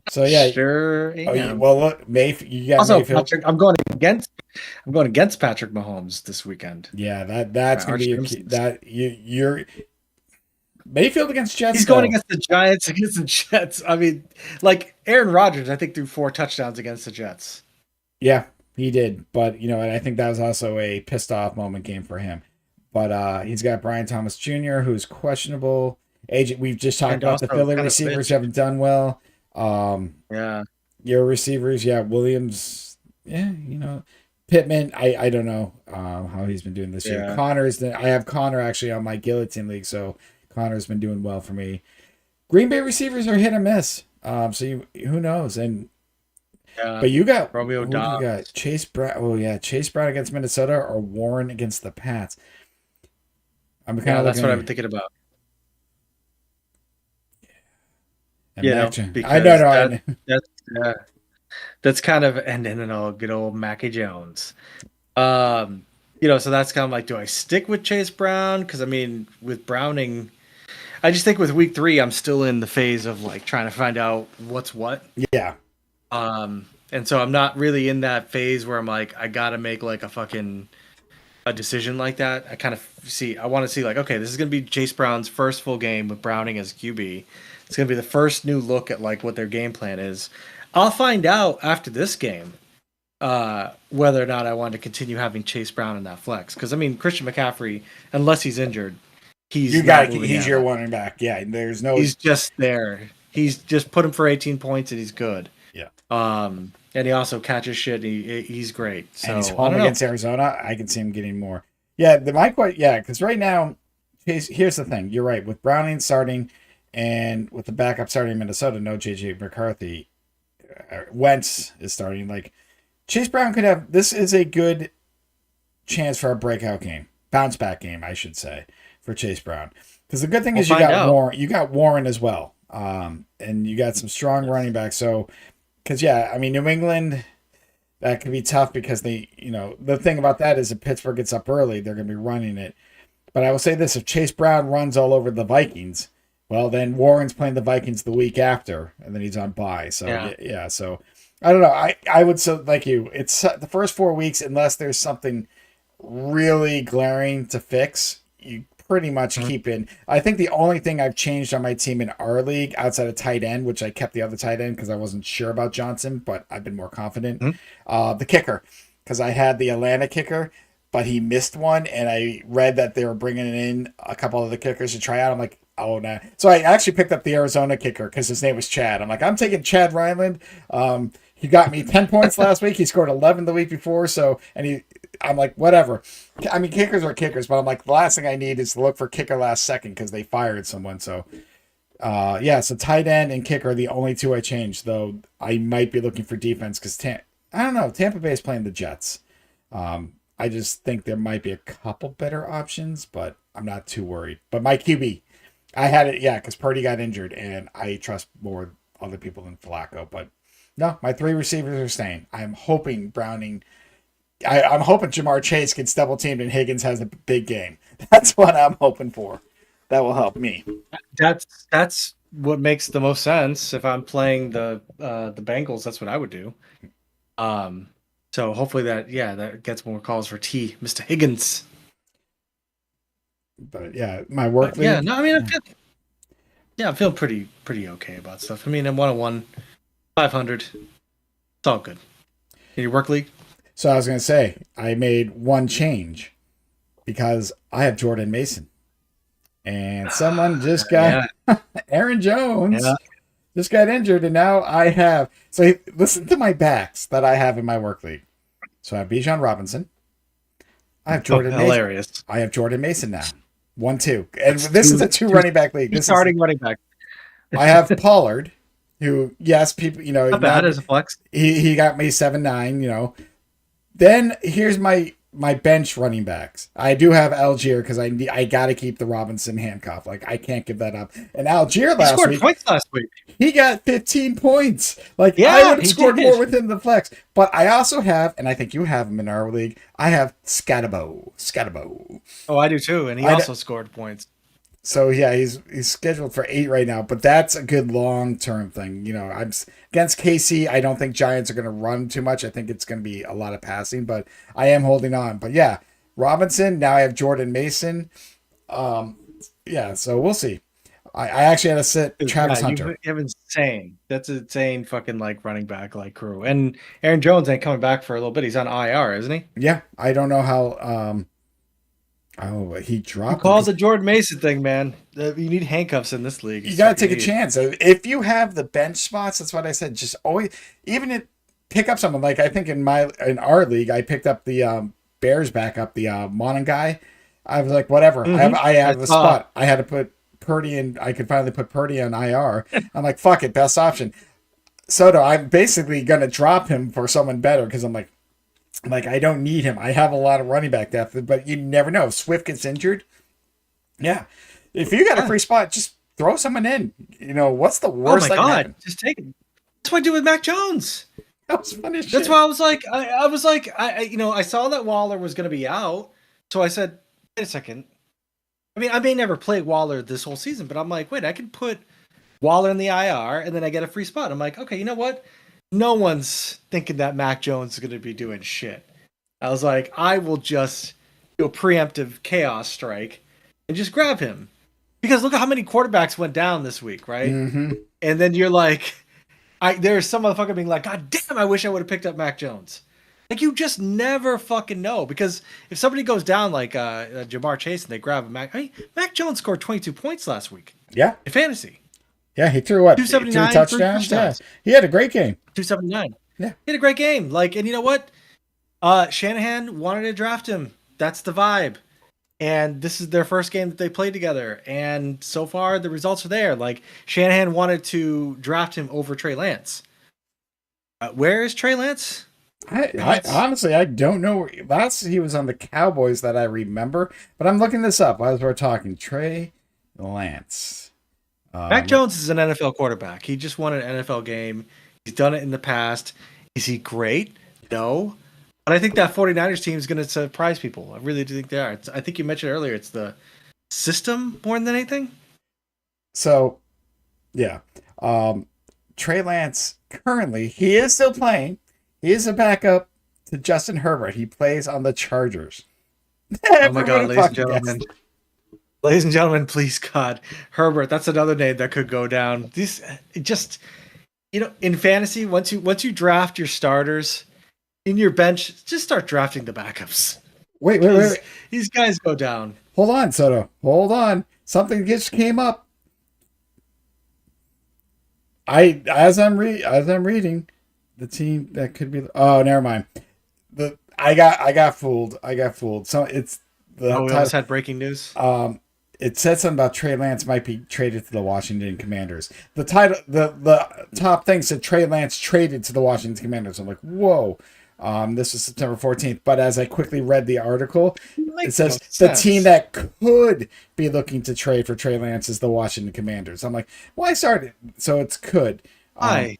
So yeah. Sure Oh, am. well, look, you got Also, Mayfield. Patrick, I'm going against Patrick Mahomes this weekend. Yeah, that's gonna be you're Mayfield against Jets. He's going Though. against the Giants, against the Jets. I mean, like Aaron Rodgers, I think threw 4 touchdowns against the Jets. Yeah, he did, but and I think that was also a pissed off moment game for him. But he's got Brian Thomas Jr., who's questionable. Agent, we've just talked And about the also Philly kind of receivers bitch. haven't done well. Yeah. Your receivers, yeah, Williams, yeah, Pittman. I don't know how he's been doing this year. Yeah. I have Connor actually on my Guillotine league, so Connor's been doing well for me. Green Bay receivers are hit or miss. Who knows? Yeah. But you got Romeo who do you Dobbs. got? Chase Brown. Oh yeah, Chase Brown against Minnesota or Warren against the Pats. I'm kind Yeah, of that's what looking. I'm thinking about. And I know. that's that's kind of and then good old Mackie Jones. So that's kind of like, do I stick with Chase Brown? Because I mean, with Browning, I just think with week 3, I'm still in the phase of like trying to find out what's what. Yeah. And so I'm not really in that phase where I'm like, I gotta make like a decision like that. I want to see like, okay, this is gonna be Chase Brown's first full game with Browning as QB. It's gonna be the first new look at like what their game plan is. I'll find out after this game whether or not I want to continue having Chase Brown in that flex. Because I mean, Christian McCaffrey, unless he's injured, he's your running back. Yeah, there's no. He's just there. He's just put him for 18 points and he's good. Yeah. And he also catches shit. And he's great. So and he's home against Arizona. I can see him getting more. Yeah, because right now, here's the thing. You're right with Browning starting, and with the backup starting in Minnesota, no JJ McCarthy. Wentz is starting. Like Chase Brown could have. This is a good chance for a breakout game, bounce back game, I should say, for Chase Brown. Because the good thing is you got Warren. You got Warren as well, and you got some strong running backs. So, because I mean New England, that could be tough because the thing about that is if Pittsburgh gets up early, they're going to be running it. But I will say this: if Chase Brown runs all over the Vikings, well, then Warren's playing the Vikings the week after, and then he's on bye. So yeah. So I don't know. I would so like you. It's the first 4 weeks, unless there's something really glaring to fix, you pretty much keep in. I think the only thing I've changed on my team in our league outside of tight end, which I kept the other tight end because I wasn't sure about Johnson, but I've been more confident. The kicker, because I had the Atlanta kicker, but he missed one, and I read that they were bringing in a couple of the kickers to try out. I'm like, oh no. So I actually picked up the Arizona kicker because his name was Chad. I'm like, I'm taking Chad Ryland. He got me 10 points last week. He scored 11 the week before. I'm like, whatever. I mean, kickers are kickers, but I'm like, the last thing I need is to look for kicker last second because they fired someone. So, so tight end and kicker are the only 2 I changed, though I might be looking for defense because I don't know. Tampa Bay is playing the Jets. I just think there might be a couple better options, but I'm not too worried. But my QB, I had it, because Purdy got injured, and I trust more other people than Flacco. But no, my 3 receivers are staying. I'm hoping Browning. I'm hoping Jamar Chase gets double teamed and Higgins has a big game. That's what I'm hoping for. That will help me. That's what makes the most sense. If I'm playing the Bengals, that's what I would do. So hopefully that gets more calls for Mr. Higgins. But my work league. No, I mean, I'm feeling pretty okay about stuff. I mean, I'm 101, 500. It's all good. In your work league? So I was going to say, I made one change because I have Jordan Mason. And someone just got Aaron Jones just got injured, and now I have. So listen to my backs that I have in my work league. So I have Bijan Robinson. I have Jordan Mason. Hilarious. I have Jordan Mason now. 1-2. And this is a 2 running back league. This starting running back. I have Pollard, who, people, not bad as a flex. He got me 7-9, Then here's my bench running backs. I do have Algier because I got to keep the Robinson handcuff. Like, I can't give that up. And Algier scored points last week. He got 15 points. Like, I would have scored more within the flex. But I also have, and I think you have him in our league, I have Scatabo. Oh, I do too. And he also scored points. So yeah, he's scheduled for 8 right now, but that's a good long term thing. I'm against KC. I don't think Giants are going to run too much. I think it's going to be a lot of passing, but I am holding on. But yeah, Robinson. Now I have Jordan Mason. Yeah, so we'll see. I actually had to sit Travis Hunter. You have insane. That's insane fucking like running back like crew. And Aaron Jones ain't coming back for a little bit. He's on IR, isn't he? Yeah, I don't know how. Oh, he dropped. Call the Jordan Mason thing, man. You need handcuffs in this league. You got to take a chance. If you have the bench spots, that's what I said. Just always, pick up someone. Like I think in our league, I picked up the Bears backup, the Monon guy. I was like, whatever. I have the spot. I had to put Purdy in. I could finally put Purdy on IR. I'm like, fuck it, best option. Soto, I'm basically gonna drop him for someone better because I'm like I don't need him. I have a lot of running back depth, but you never know. If Swift gets injured, yeah. If you got a free spot, just throw someone in. What's the worst? Oh my god, just take it. That's what I do with Mac Jones. That was funny. That's why I was like, I saw that Waller was going to be out, so I said, wait a second. I mean, I may never play Waller this whole season, but I'm like, wait, I can put Waller in the IR, and then I get a free spot. I'm like, okay, you know what? No one's thinking that Mac Jones is going to be doing shit. I was like, I will just do a preemptive chaos strike and just grab him. Because look at how many quarterbacks went down this week, right? Mm-hmm. And then you're like, there's some motherfucker being like, God damn, I wish I would have picked up Mac Jones. Like, you just never fucking know. Because if somebody goes down like Jamar Chase and they grab a Mac... I mean, Mac Jones scored 22 points last week. Yeah. In fantasy. Yeah, he threw what? 279, 3 touchdowns? Yeah. He had a great game. 279. Yeah. He had a great game. Like, and you know what? Shanahan wanted to draft him. That's the vibe. And this is their first game that they played together. And so far, the results are there. Like, Shanahan wanted to draft him over Trey Lance. Where is Trey Lance? I honestly, I don't know. Last he was on the Cowboys that I remember. But I'm looking this up as we're talking. Trey Lance. Mac Jones is an NFL quarterback. He just won an NFL game. He's done it in the past. Is he great? No. But I think that 49ers team is going to surprise people. I really do think they are. I think you mentioned earlier it's the system more than anything. So, yeah. Trey Lance, currently, he is still playing. He is a backup to Justin Herbert. He plays on the Chargers. Oh my God, ladies and gentlemen. Ladies and gentlemen, please, God. Herbert, that's another name that could go down. These just, in fantasy, once you draft your starters, in your bench, just start drafting the backups. Wait. These guys go down. Hold on, Soto. Hold on. Something just came up. As I'm reading, the team that could be. Oh, never mind. I got fooled. So it's the. Oh, we almost had breaking news. It said something about Trey Lance might be traded to the Washington Commanders. The title, the top thing said Trey Lance traded to the Washington Commanders. I'm like, whoa. This is September 14th. But as I quickly read the article, it says the team that could be looking to trade for Trey Lance is the Washington Commanders. I'm like, well, I started. So it's could. Why?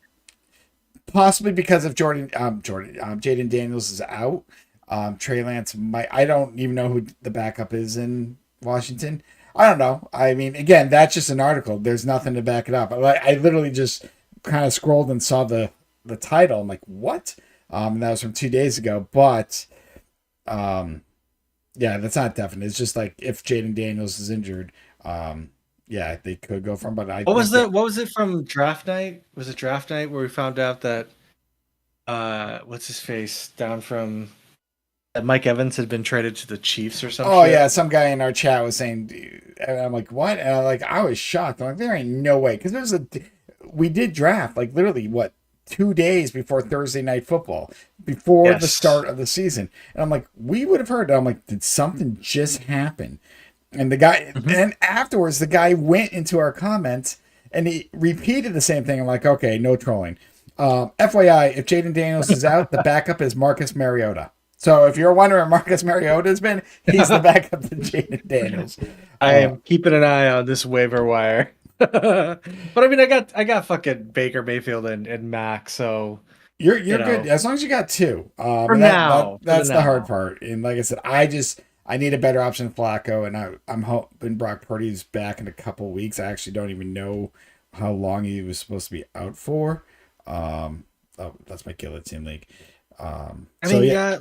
Possibly because of Jaden Daniels is out. Trey Lance might. I don't even know who the backup is in Washington. I don't know. I mean, again, that's just an article. There's nothing to back it up. I literally just kind of scrolled and saw the title. I'm like, what? And that was from 2 days ago. But, yeah, that's not definite. It's just like if Jaden Daniels is injured, yeah, they could go from. But what was it from draft night? Was it draft night where we found out that what's his face down from that Mike Evans had been traded to the Chiefs or something? Oh yeah, some guy in our chat was saying, and I'm like, what? And I was shocked. I'm like, there ain't no way, because we did draft like literally 2 days before Thursday Night Football, before the start of the season, and I'm like, we would have heard. I'm like, did something just happen? And the guy, then afterwards, the guy went into our comments and he repeated the same thing. I'm like, okay, no trolling. FYI, if Jaden Daniels is out, the backup is Marcus Mariota. So if you're wondering where Marcus Mariota has been, he's the backup to Jaden Daniels. I am keeping an eye on this waiver wire. But I mean, I got fucking Baker Mayfield and Mac, so you're good as long as you got two. For now, that's the hard part. And like I said, I need a better option than Flacco, and I'm hoping Brock Purdy's back in a couple weeks. I actually don't even know how long he was supposed to be out for. Oh, that's my killer team league. I mean, yeah,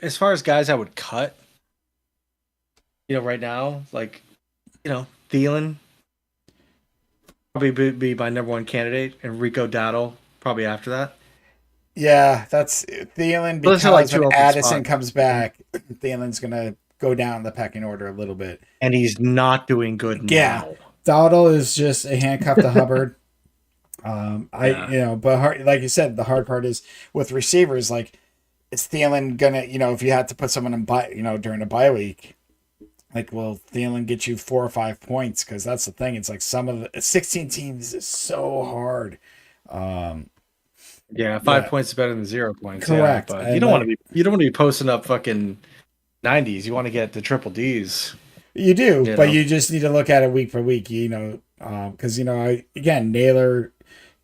as far as guys I would cut, right now, Thielen probably be my number one candidate, and Rico Dowdle probably after that. Yeah, that's Thielen because when Addison comes back, Thielen's gonna go down the pecking order a little bit, and he's not doing good now. Dowdle is just a handcuff to Hubbard. But like you said, the hard part is with receivers. Like, is Thielen gonna, if you had to put someone in during a bye week, like, will Thielen get you 4 or 5 points? Because that's the thing. It's like some of the 16 teams is so hard. 5 points is better than 0 points. Correct. But you don't want to be posting up fucking 90s. You want to get the triple Ds. You do, but you just need to look at it week for week. Because again, Naylor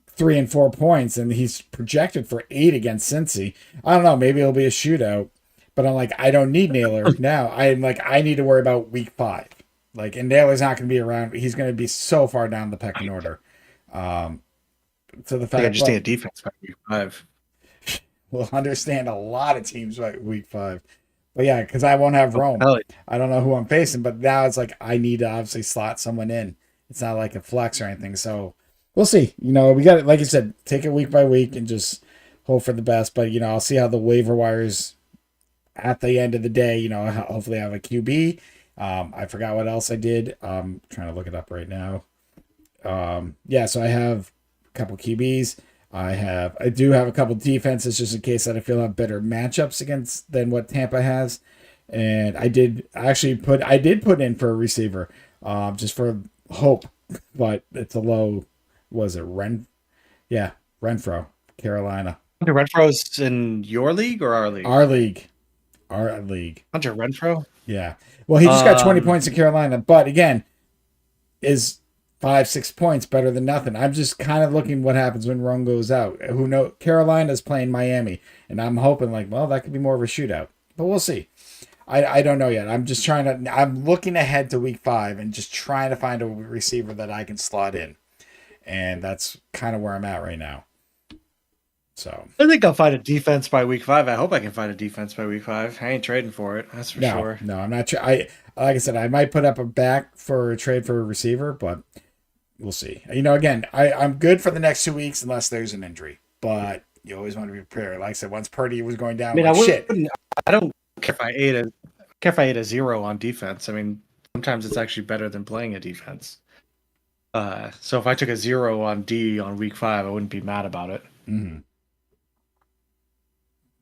3 and 4 points, and he's projected for 8 against Cincy. I don't know. Maybe it'll be a shootout. But I'm like, I don't need Naylor now. I'm like, I need to worry about week 5. Like, and Naylor's not going to be around. He's going to be so far down the pecking order. So the fact I just need a defense by week 5. We'll understand a lot of teams by week 5. But yeah, because I won't have Rome. I don't know who I'm facing, but now it's like I need to obviously slot someone in. It's not like a flex or anything. So we'll see. We got it. Like you said, take it week by week and just hope for the best. But I'll see how the waiver wires at the end of the day. Hopefully I have a QB. I forgot what else I did. I'm trying to look it up right now. So I have a couple QBs. I do have a couple defenses just in case that I feel have better matchups against than what Tampa has. And I did put in for a receiver, just for hope, but it's a low. Was it Renfro, Carolina. Hunter Renfro's in your league or our league? Our league. Hunter Renfro? Yeah. Well, he just got 20 points in Carolina, but again, is 5-6 points better than nothing. I'm just kind of looking what happens when Rome goes out. Who knows? Carolina's playing Miami, and I'm hoping that could be more of a shootout. But we'll see. I don't know yet. I'm looking ahead to week 5 and just trying to find a receiver that I can slot in. And that's kind of where I'm at right now. So I think I'll find a defense by week 5. I hope I can find a defense by week 5. I ain't trading for it. That's for sure. No, I'm not. Like I said, I might put up a back for a trade for a receiver, but we'll see. Again, I'm good for the next 2 weeks unless there's an injury. But you always want to be prepared. Like I said, once Purdy was going down, I don't care if I ate a 0 on defense. I mean, sometimes it's actually better than playing a defense. So if I took a 0 on D on week 5, I wouldn't be mad about it. Mm-hmm.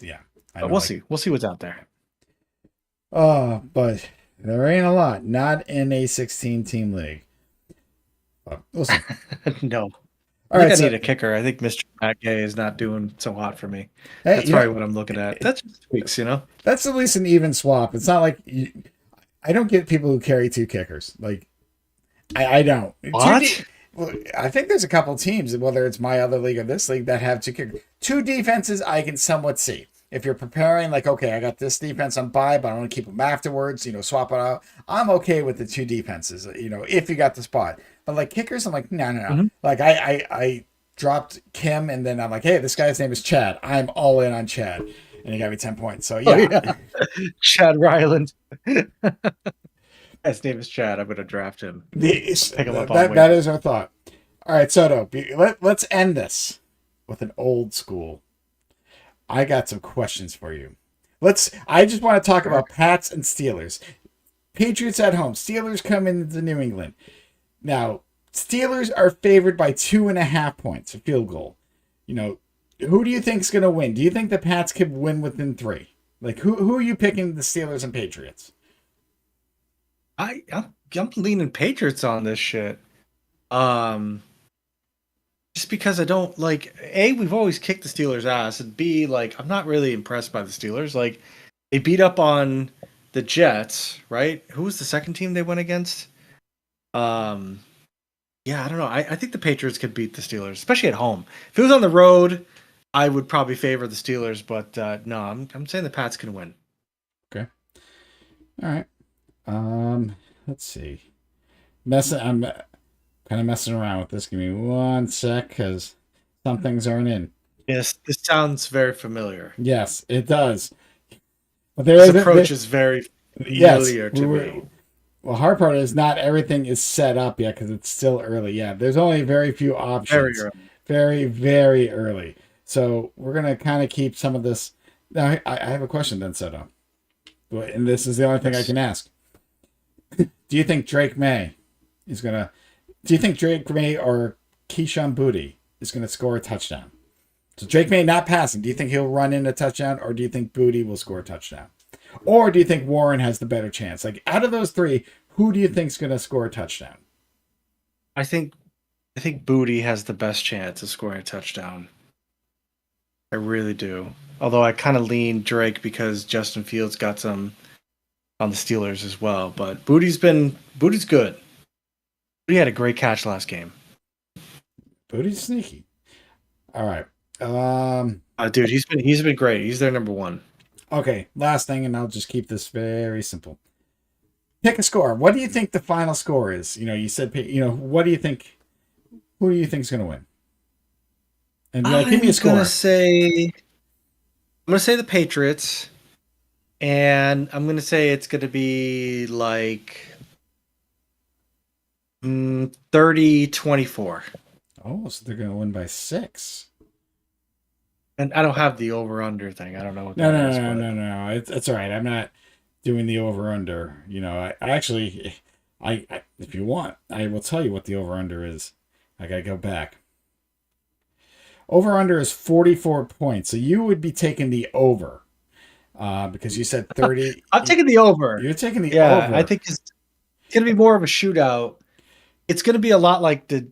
Yeah, but we'll see. We'll see what's out there. Oh, but there ain't a lot. Not in a 16-team league. But we'll see. No. I need a kicker. I think Mr. Matt Gay is not doing so hot for me. That's probably what I'm looking at. That's just tweaks, That's at least an even swap. It's not like I don't get people who carry 2 kickers. Like, I don't. What? I think there's a couple teams, whether it's my other league or this league, that have 2 kickers. 2 defenses I can somewhat see. If you're preparing, like, okay, I got this defense on bye, but I want to keep them afterwards, swap it out. I'm okay with the 2 defenses, if you got the spot. But like kickers, I'm like, no. Mm-hmm. Like I dropped Kim, and then I'm like, hey, this guy's name is Chad. I'm all in on Chad, and he got me 10 points. So yeah, Chad Ryland. His name is Chad. I'm going to draft him. Pick him up that is our thought. All right, Soto, let's end this with an old school. I got some questions for you. I just want to talk about Pats and Steelers. Patriots at home. Steelers come into New England. Now, Steelers are favored by 2.5 points, a field goal. Who do you think is going to win? Do you think the Pats could win within 3? Like, who are you picking, the Steelers and Patriots? I'm leaning Patriots on this shit. Just because I don't like A, we've always kicked the Steelers' ass, and B, like, I'm not really impressed by the Steelers. Like, they beat up on the Jets, right? Who was the second team they went against? I don't know. I think the Patriots could beat the Steelers, especially at home. If it was on the road, I would probably favor the Steelers, but no, I'm saying the Pats can win. Okay. All right. Let's see. I'm kind of messing around with this. Give me one sec, because some things aren't in. Yes, this sounds very familiar. Yes, it does. But This approach is very yes. familiar to me. Well, hard part is not everything is set up yet because it's still early. Yeah, there's only very few Very options. early. Very, very early. So we're gonna kind of keep some of this. Now, I have a question then, Soto. And this is the only thing I Yes. can ask. Do you think Drake May is gonna? Do you think Drake May or Keyshawn Booty is gonna score a touchdown? So Drake May not passing. Do you think he'll run in a touchdown, or do you think Booty will score a touchdown, or do you think Warren has the better chance? Like out of those three, who do you think's gonna score a touchdown? I think Booty has the best chance of scoring a touchdown. I really do. Although I kind of lean Drake because Justin Fields got some on the Steelers as well. But Booty's good. Booty had a great catch last game. Booty's sneaky. All right. Dude, he's been great. He's their number one. Okay, last thing, and I'll just keep this very simple. Pick a score. What do you think the final score is? You said, what do you think? Who do you think's going to win? And give me a score. I'm gonna say the Patriots, and I'm gonna say it's gonna be like 30-24. Oh, so they're going to win by 6. And I don't have the over/under thing. I don't know what No, that no, is, no, but- no, no. It's all right. I'm not doing the over under. I actually, if you want, I will tell you what the over under is. I gotta go back. Over under is 44 points. So you would be taking the over, because you said 30. I'm taking the over. You're taking the Yeah, over. I think it's gonna be more of a shootout. It's gonna be a lot like the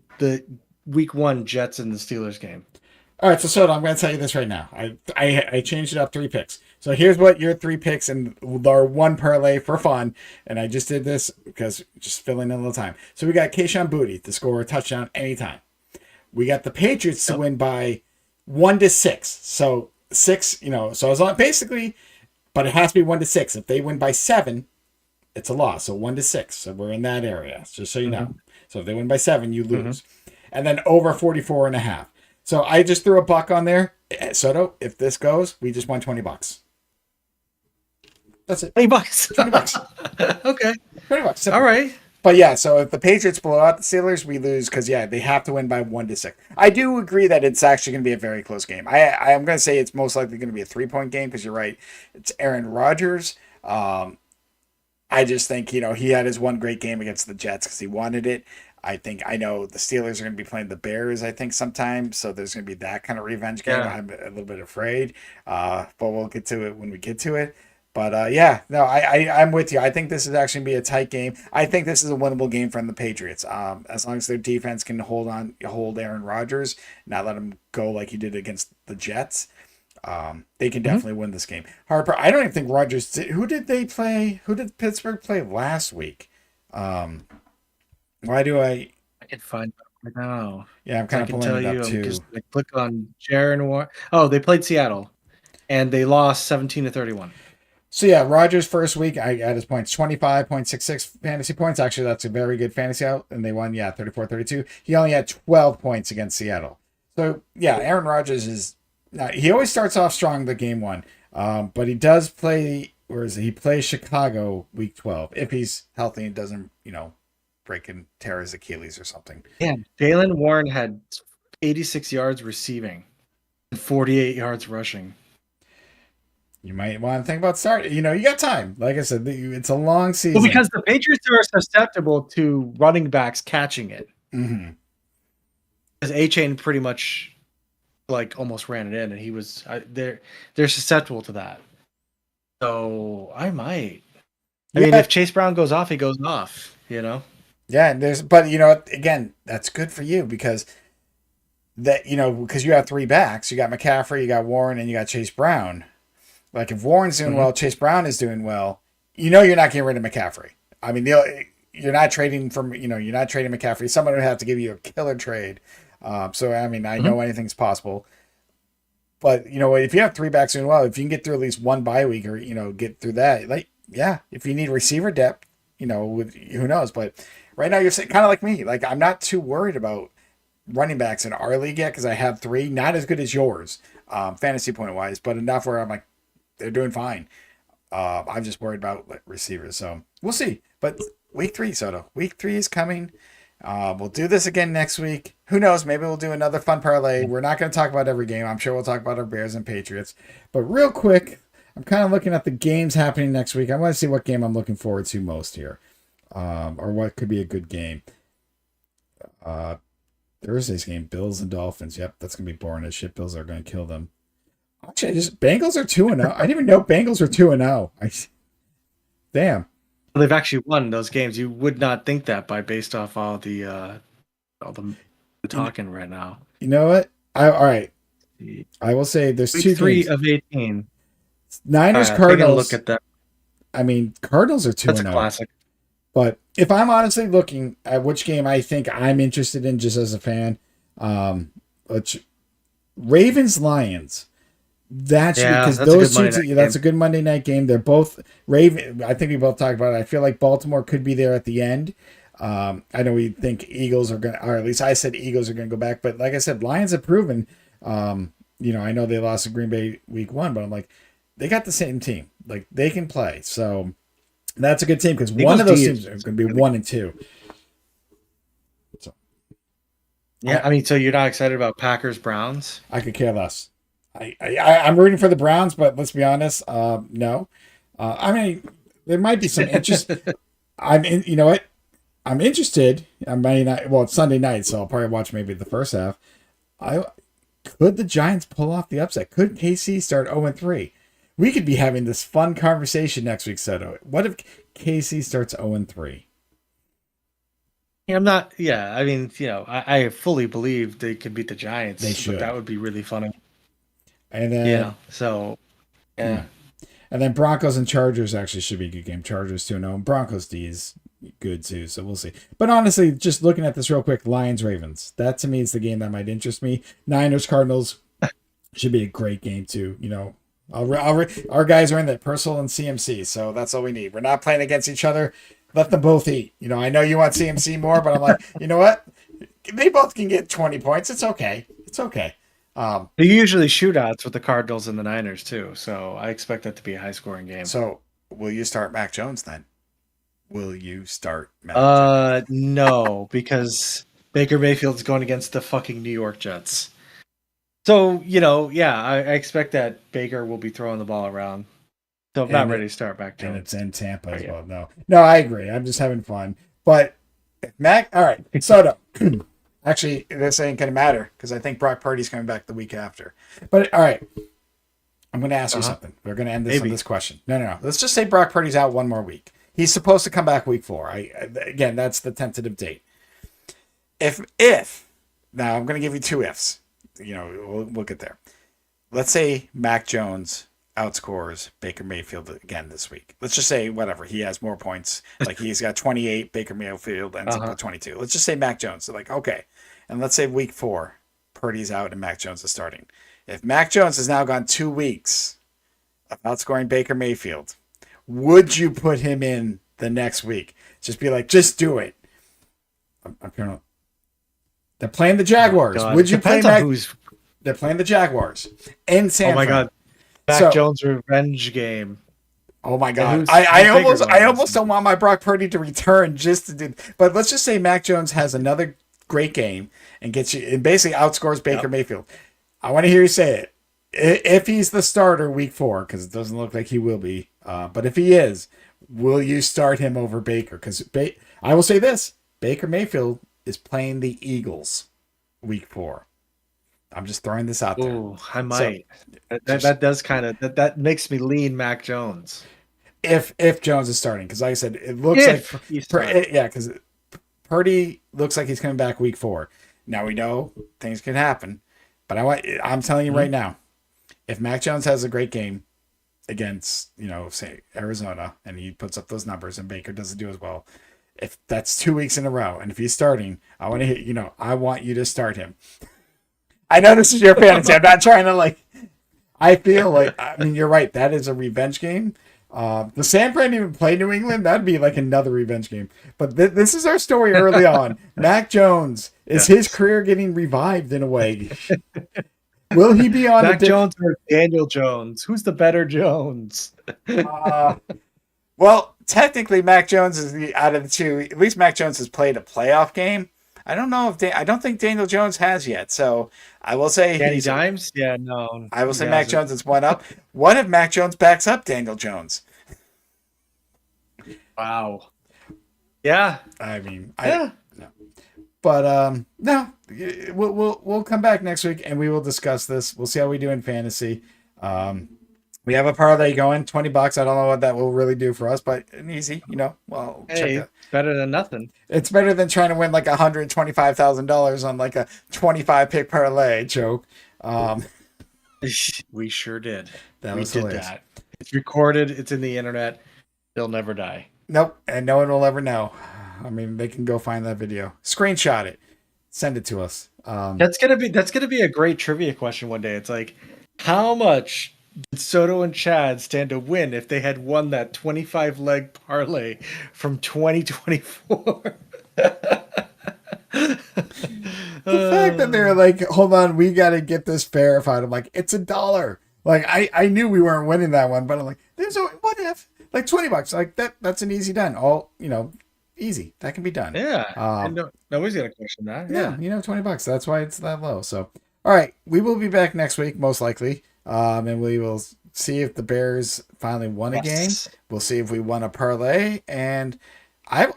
week 1 Jets and the Steelers game. All right, so Soto, I'm going to tell you this right now. I changed it up 3 picks. So here's what your 3 picks and our 1 parlay for fun. And I just did this because just filling in a little time. So we got Keyshawn Booty to score a touchdown anytime. We got the Patriots to win by 1-6. So 6, so as long basically, but it has to be 1-6. If they win by 7, it's a loss. So 1-6. So we're in that area, just so you know. So if they win by 7, you lose. And then over 44.5. So I just threw a buck on there. Soto, if this goes, we just won $20. That's it. $20. $20. Okay. $20. Simple. All right. But yeah, so if the Patriots blow out the Steelers, we lose because they have to win by 1-6. I do agree that it's actually going to be a very close game. I'm going to say it's most likely going to be a 3-point game because you're right. It's Aaron Rodgers. I just think he had his one great game against the Jets because he wanted it. I know the Steelers are going to be playing the Bears, I think, sometime. So there's going to be that kind of revenge game. Yeah. I'm a little bit afraid, but we'll get to it when we get to it. But I'm with you. I think this is actually going to be a tight game. I think this is a winnable game from the Patriots. As long as their defense can hold Aaron Rodgers, not let him go like he did against the Jets. They can definitely win this game. Harper, I don't even think Rodgers. Who did they play? Who did Pittsburgh play last week? Why do I can find it right now. Yeah, I'm kind of pulling it up too. Just click on Jaron Warren. Oh, they played Seattle, and they lost 17-31. So yeah, Rodgers' first week, I got his points 25.66 fantasy points. Actually, that's a very good fantasy out, and they won 34-32. He only had 12 points against Seattle. So yeah, Aaron Rodgers he always starts off strong the game 1, but he does play. Where is it? He plays Chicago week 12 if he's healthy and doesn't break and tear his Achilles or something. Yeah, Jaylen Warren had 86 yards receiving and 48 yards rushing. You might want to think about starting. You got time. Like I said, it's a long season. Well, because the Patriots are susceptible to running backs catching it. Mm-hmm. Because A-Chain pretty much almost ran it in, and he was they're susceptible to that. So I might. I mean, if Chase Brown goes off, he goes off. Yeah, but again, that's good for you because because you have 3 backs. You got McCaffrey, you got Warren, and you got Chase Brown. Like if Warren's doing well, Chase Brown is doing well. You're not getting rid of McCaffrey. I mean, you're not trading you're not trading McCaffrey. Someone would have to give you a killer trade. So I mean, I know anything's possible. But if you have 3 backs doing well, if you can get through at least one bye week or get through that, yeah, if you need receiver depth, with who knows, but right now you're kind of like me. Like I'm not too worried about running backs in our league yet because I have three, not as good as yours, fantasy point wise, but enough where I'm like they're doing fine. I'm just worried about receivers, so we'll see. But week 3, Soto, week 3 is coming. We'll do this again next week. Who knows? Maybe we'll do another fun parlay. We're not going to talk about every game. I'm sure we'll talk about our Bears and Patriots. But real quick, I'm kind of looking at the games happening next week. I want to see what game I'm looking forward to most here, or what could be a good game. Thursday's game, Bills and Dolphins. Yep, that's going to be boring as shit. Bills are going to kill them. Actually, Bengals are 2-0. I didn't even know Bengals were 2-0. Damn. They've actually won those games. You would not think that based off all the talking right now. You know what? All right. I will say there's Week 2 3 games. of 18. Niners, Cardinals. Look at that. I mean, Cardinals are 2-0. That's a classic. But if I'm honestly looking at which game I think I'm interested in just as a fan, Ravens Lions. That's because those two. That's a good Monday night game. They're both Raven. I think we both talked about it. I feel like Baltimore could be there at the end. I know we think Eagles are going to, or at least I said Eagles are going to go back. But like I said, Lions have proven. I know they lost to Green Bay week 1, but I'm like, they got the same team. Like they can play. So that's a good team because one of those teams is going to be 1 and 2. So yeah, I mean, so you're not excited about Packers Browns? I could care less. I'm rooting for the Browns, but let's be honest, no. I mean, there might be some interest. You know what? I'm interested. I may not. Well, it's Sunday night, so I'll probably watch maybe the first half. Could the Giants pull off the upset? Could KC start 0-3? We could be having this fun conversation next week, Soto. What if KC starts 0-3? I'm not. Yeah, I mean, I fully believe they could beat the Giants. They should. But that would be really funny. And then yeah. And then Broncos and Chargers actually should be a good game. Chargers 2-0. Broncos D is good too, so we'll see. But honestly, just looking at this real quick, Lions Ravens. That to me is the game that might interest me. Niners Cardinals should be a great game too. Our guys are in that Purcell and CMC, so that's all we need. We're not playing against each other. Let them both eat. I know you want CMC more, but I'm like, you know what? They both can get 20 points. It's okay. It's okay. They usually shootouts with the Cardinals and the Niners too, so I expect that to be a high-scoring game. So, will you start Mac Jones then? Will you start Mac Jones? No, because Baker Mayfield's going against the fucking New York Jets. So, I expect that Baker will be throwing the ball around. So I'm not ready to start Mac Jones. And it's in Tampa as well. No, I agree. I'm just having fun. But Mac, all right, Soto. Actually, this ain't going to matter because I think Brock Purdy's coming back the week after. But all right, I'm going to ask you something. We're going to end this on this question. No. Let's just say Brock Purdy's out one more week. He's supposed to come back week 4. Again, that's the tentative date. If now I'm going to give you 2 ifs. We'll get there. Let's say Mac Jones outscores Baker Mayfield again this week. Let's just say whatever, he has more points. Like he's got 28, Baker Mayfield ends up with 22. Let's just say Mac Jones. So okay. And let's say week 4, Purdy's out and Mac Jones is starting. If Mac Jones has now gone 2 weeks of outscoring Baker Mayfield, would you put him in the next week? Just be like, just do it. I'm kind of. They're playing the Jaguars. Would you play Mac? They're playing the Jaguars in San Fran. Oh my God. Mac Jones revenge game. Oh my God. I almost don't want my Brock Purdy to return just to do. But let's just say Mac Jones has another great game and gets you and basically outscores Baker Mayfield. I want to hear you say it. If he's the starter week 4, because it doesn't look like he will be. But if he is, will you start him over Baker? Because I will say this: Baker Mayfield is playing the Eagles week 4. I'm just throwing this out there. Oh, I might. So, that does kind of that makes me lean Mac Jones. If Jones is starting, because like I said, it looks because Purdy looks like he's coming back week 4. Now we know things can happen, but I'm telling you right now, if Mac Jones has a great game against say Arizona and he puts up those numbers and Baker doesn't do as well, if that's 2 weeks in a row and if he's starting, I want to hear I want you to start him. I know this is your fantasy. I'm not trying to I feel like, I mean, you're right. That is a revenge game. The San Fran even play New England. That'd be like another revenge game. But this is our story early on. Mac Jones, is his career getting revived in a way? Will he be on Mac Jones or Daniel Jones? Who's the better Jones? Well, technically, Mac Jones is out of the two. At least Mac Jones has played a playoff game. I don't know if I don't think Daniel Jones has yet. So I will say Danny Dimes. Yeah, no. I will say Mac Jones is one up. What if Mac Jones backs up Daniel Jones? Wow. Yeah. I mean, no. But no, we'll come back next week and we will discuss this. We'll see how we do in fantasy. We have a parlay going, $20. I don't know what that will really do for us, but easy, Well, hey, better than nothing. It's better than trying to win like $125,000 on like a 25 pick parlay joke. We sure did. We did that. It's recorded. It's in the internet. They'll never die. Nope, and no one will ever know. I mean, they can go find that video, screenshot it, send it to us. That's gonna be a great trivia question one day. It's like, how much did Soto and Chad stand to win if they had won that 25 leg parlay from 2024? The fact that they're like, hold on, we got to get this verified. I'm like, it's $1. Like, I knew we weren't winning that one, but I'm like, what if like $20? Like that's an easy done. All, easy. That can be done. Yeah. Nobody's going to question that. Yeah. $20. That's why it's that low. So, all right, we will be back next week, most likely. And we will see if the Bears finally won a game. We'll see if we won a parlay. And I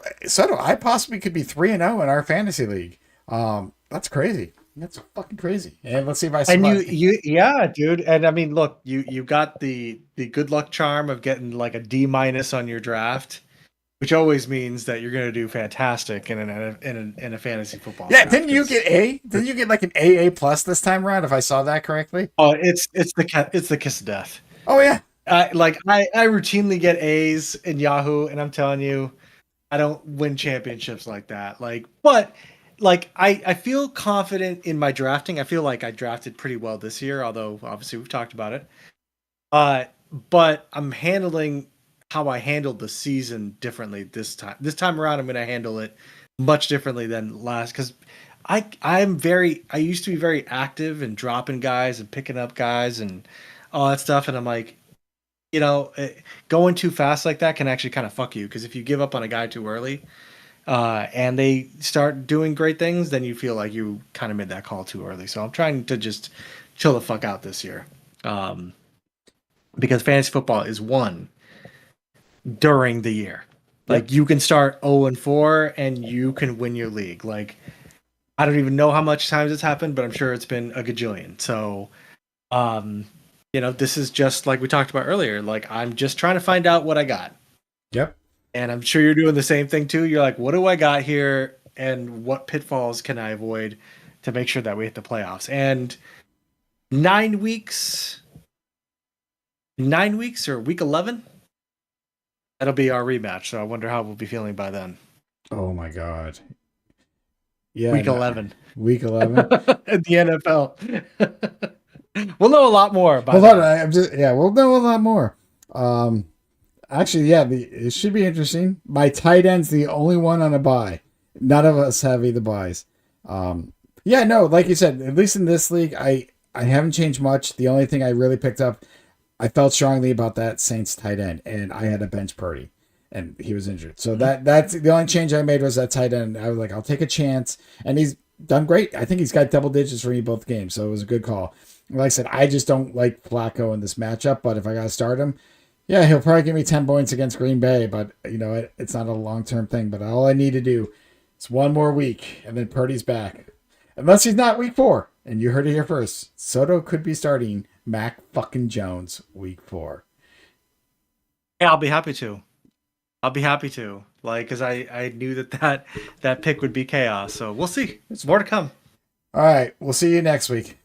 possibly could be 3-0 in our fantasy league. That's crazy. That's fucking crazy. And let's see if I survive. And yeah, dude. And I mean, look, you got the good luck charm of getting like a D- on your draft, which always means that you're going to do fantastic in a fantasy football. Yeah, draft. Didn't you get A? Didn't you get like an AA plus this time around? If I saw that correctly. Oh, it's the kiss of death. Oh yeah. I routinely get A's in Yahoo, and I'm telling you, I don't win championships like that. But I feel confident in my drafting. I feel like I drafted pretty well this year, although obviously we've talked about it. But I'm handling how I handled the season differently this time. This time around, I'm going to handle it much differently than last, because I used to be very active and dropping guys and picking up guys and all that stuff, and I'm like, going too fast like that can actually kind of fuck you, because if you give up on a guy too early, and they start doing great things, then you feel like you kind of made that call too early. So I'm trying to just chill the fuck out this year, because fantasy football is won during the year. Like, you can start 0-4 and you can win your league. Like, I don't even know how much times it's happened, but I'm sure it's been a gajillion. So, this is just like we talked about earlier. Like, I'm just trying to find out what I got. Yep. And I'm sure you're doing the same thing too. You're like, what do I got here? And what pitfalls can I avoid to make sure that we hit the playoffs? And 9 weeks or week 11, that'll be our rematch. So I wonder how we'll be feeling by then. Oh my God. Yeah. Week 11. Week 11. At the NFL. We'll know a lot more. We'll know a lot more. Actually, yeah, it should be interesting. My tight end's the only one on a bye. None of us have either buys. Yeah, no, like you said, at least in this league, I haven't changed much. The only thing I really picked up, I felt strongly about that Saints tight end, and I had a bench Purdy, and he was injured. So that's the only change I made was that tight end. I was like, I'll take a chance, and he's done great. I think he's got double digits for me both games, so it was a good call. Like I said, I just don't like Flacco in this matchup, but if I got to start him, yeah, he'll probably give me 10 points against Green Bay, but it's not a long-term thing. But all I need to do is one more week, and then Purdy's back. Unless he's not week 4, and you heard it here first. Soto could be starting Mac fucking Jones week 4. Yeah, I'll be happy to. Because I knew that pick would be chaos. So we'll see. It's more to come. All right, we'll see you next week.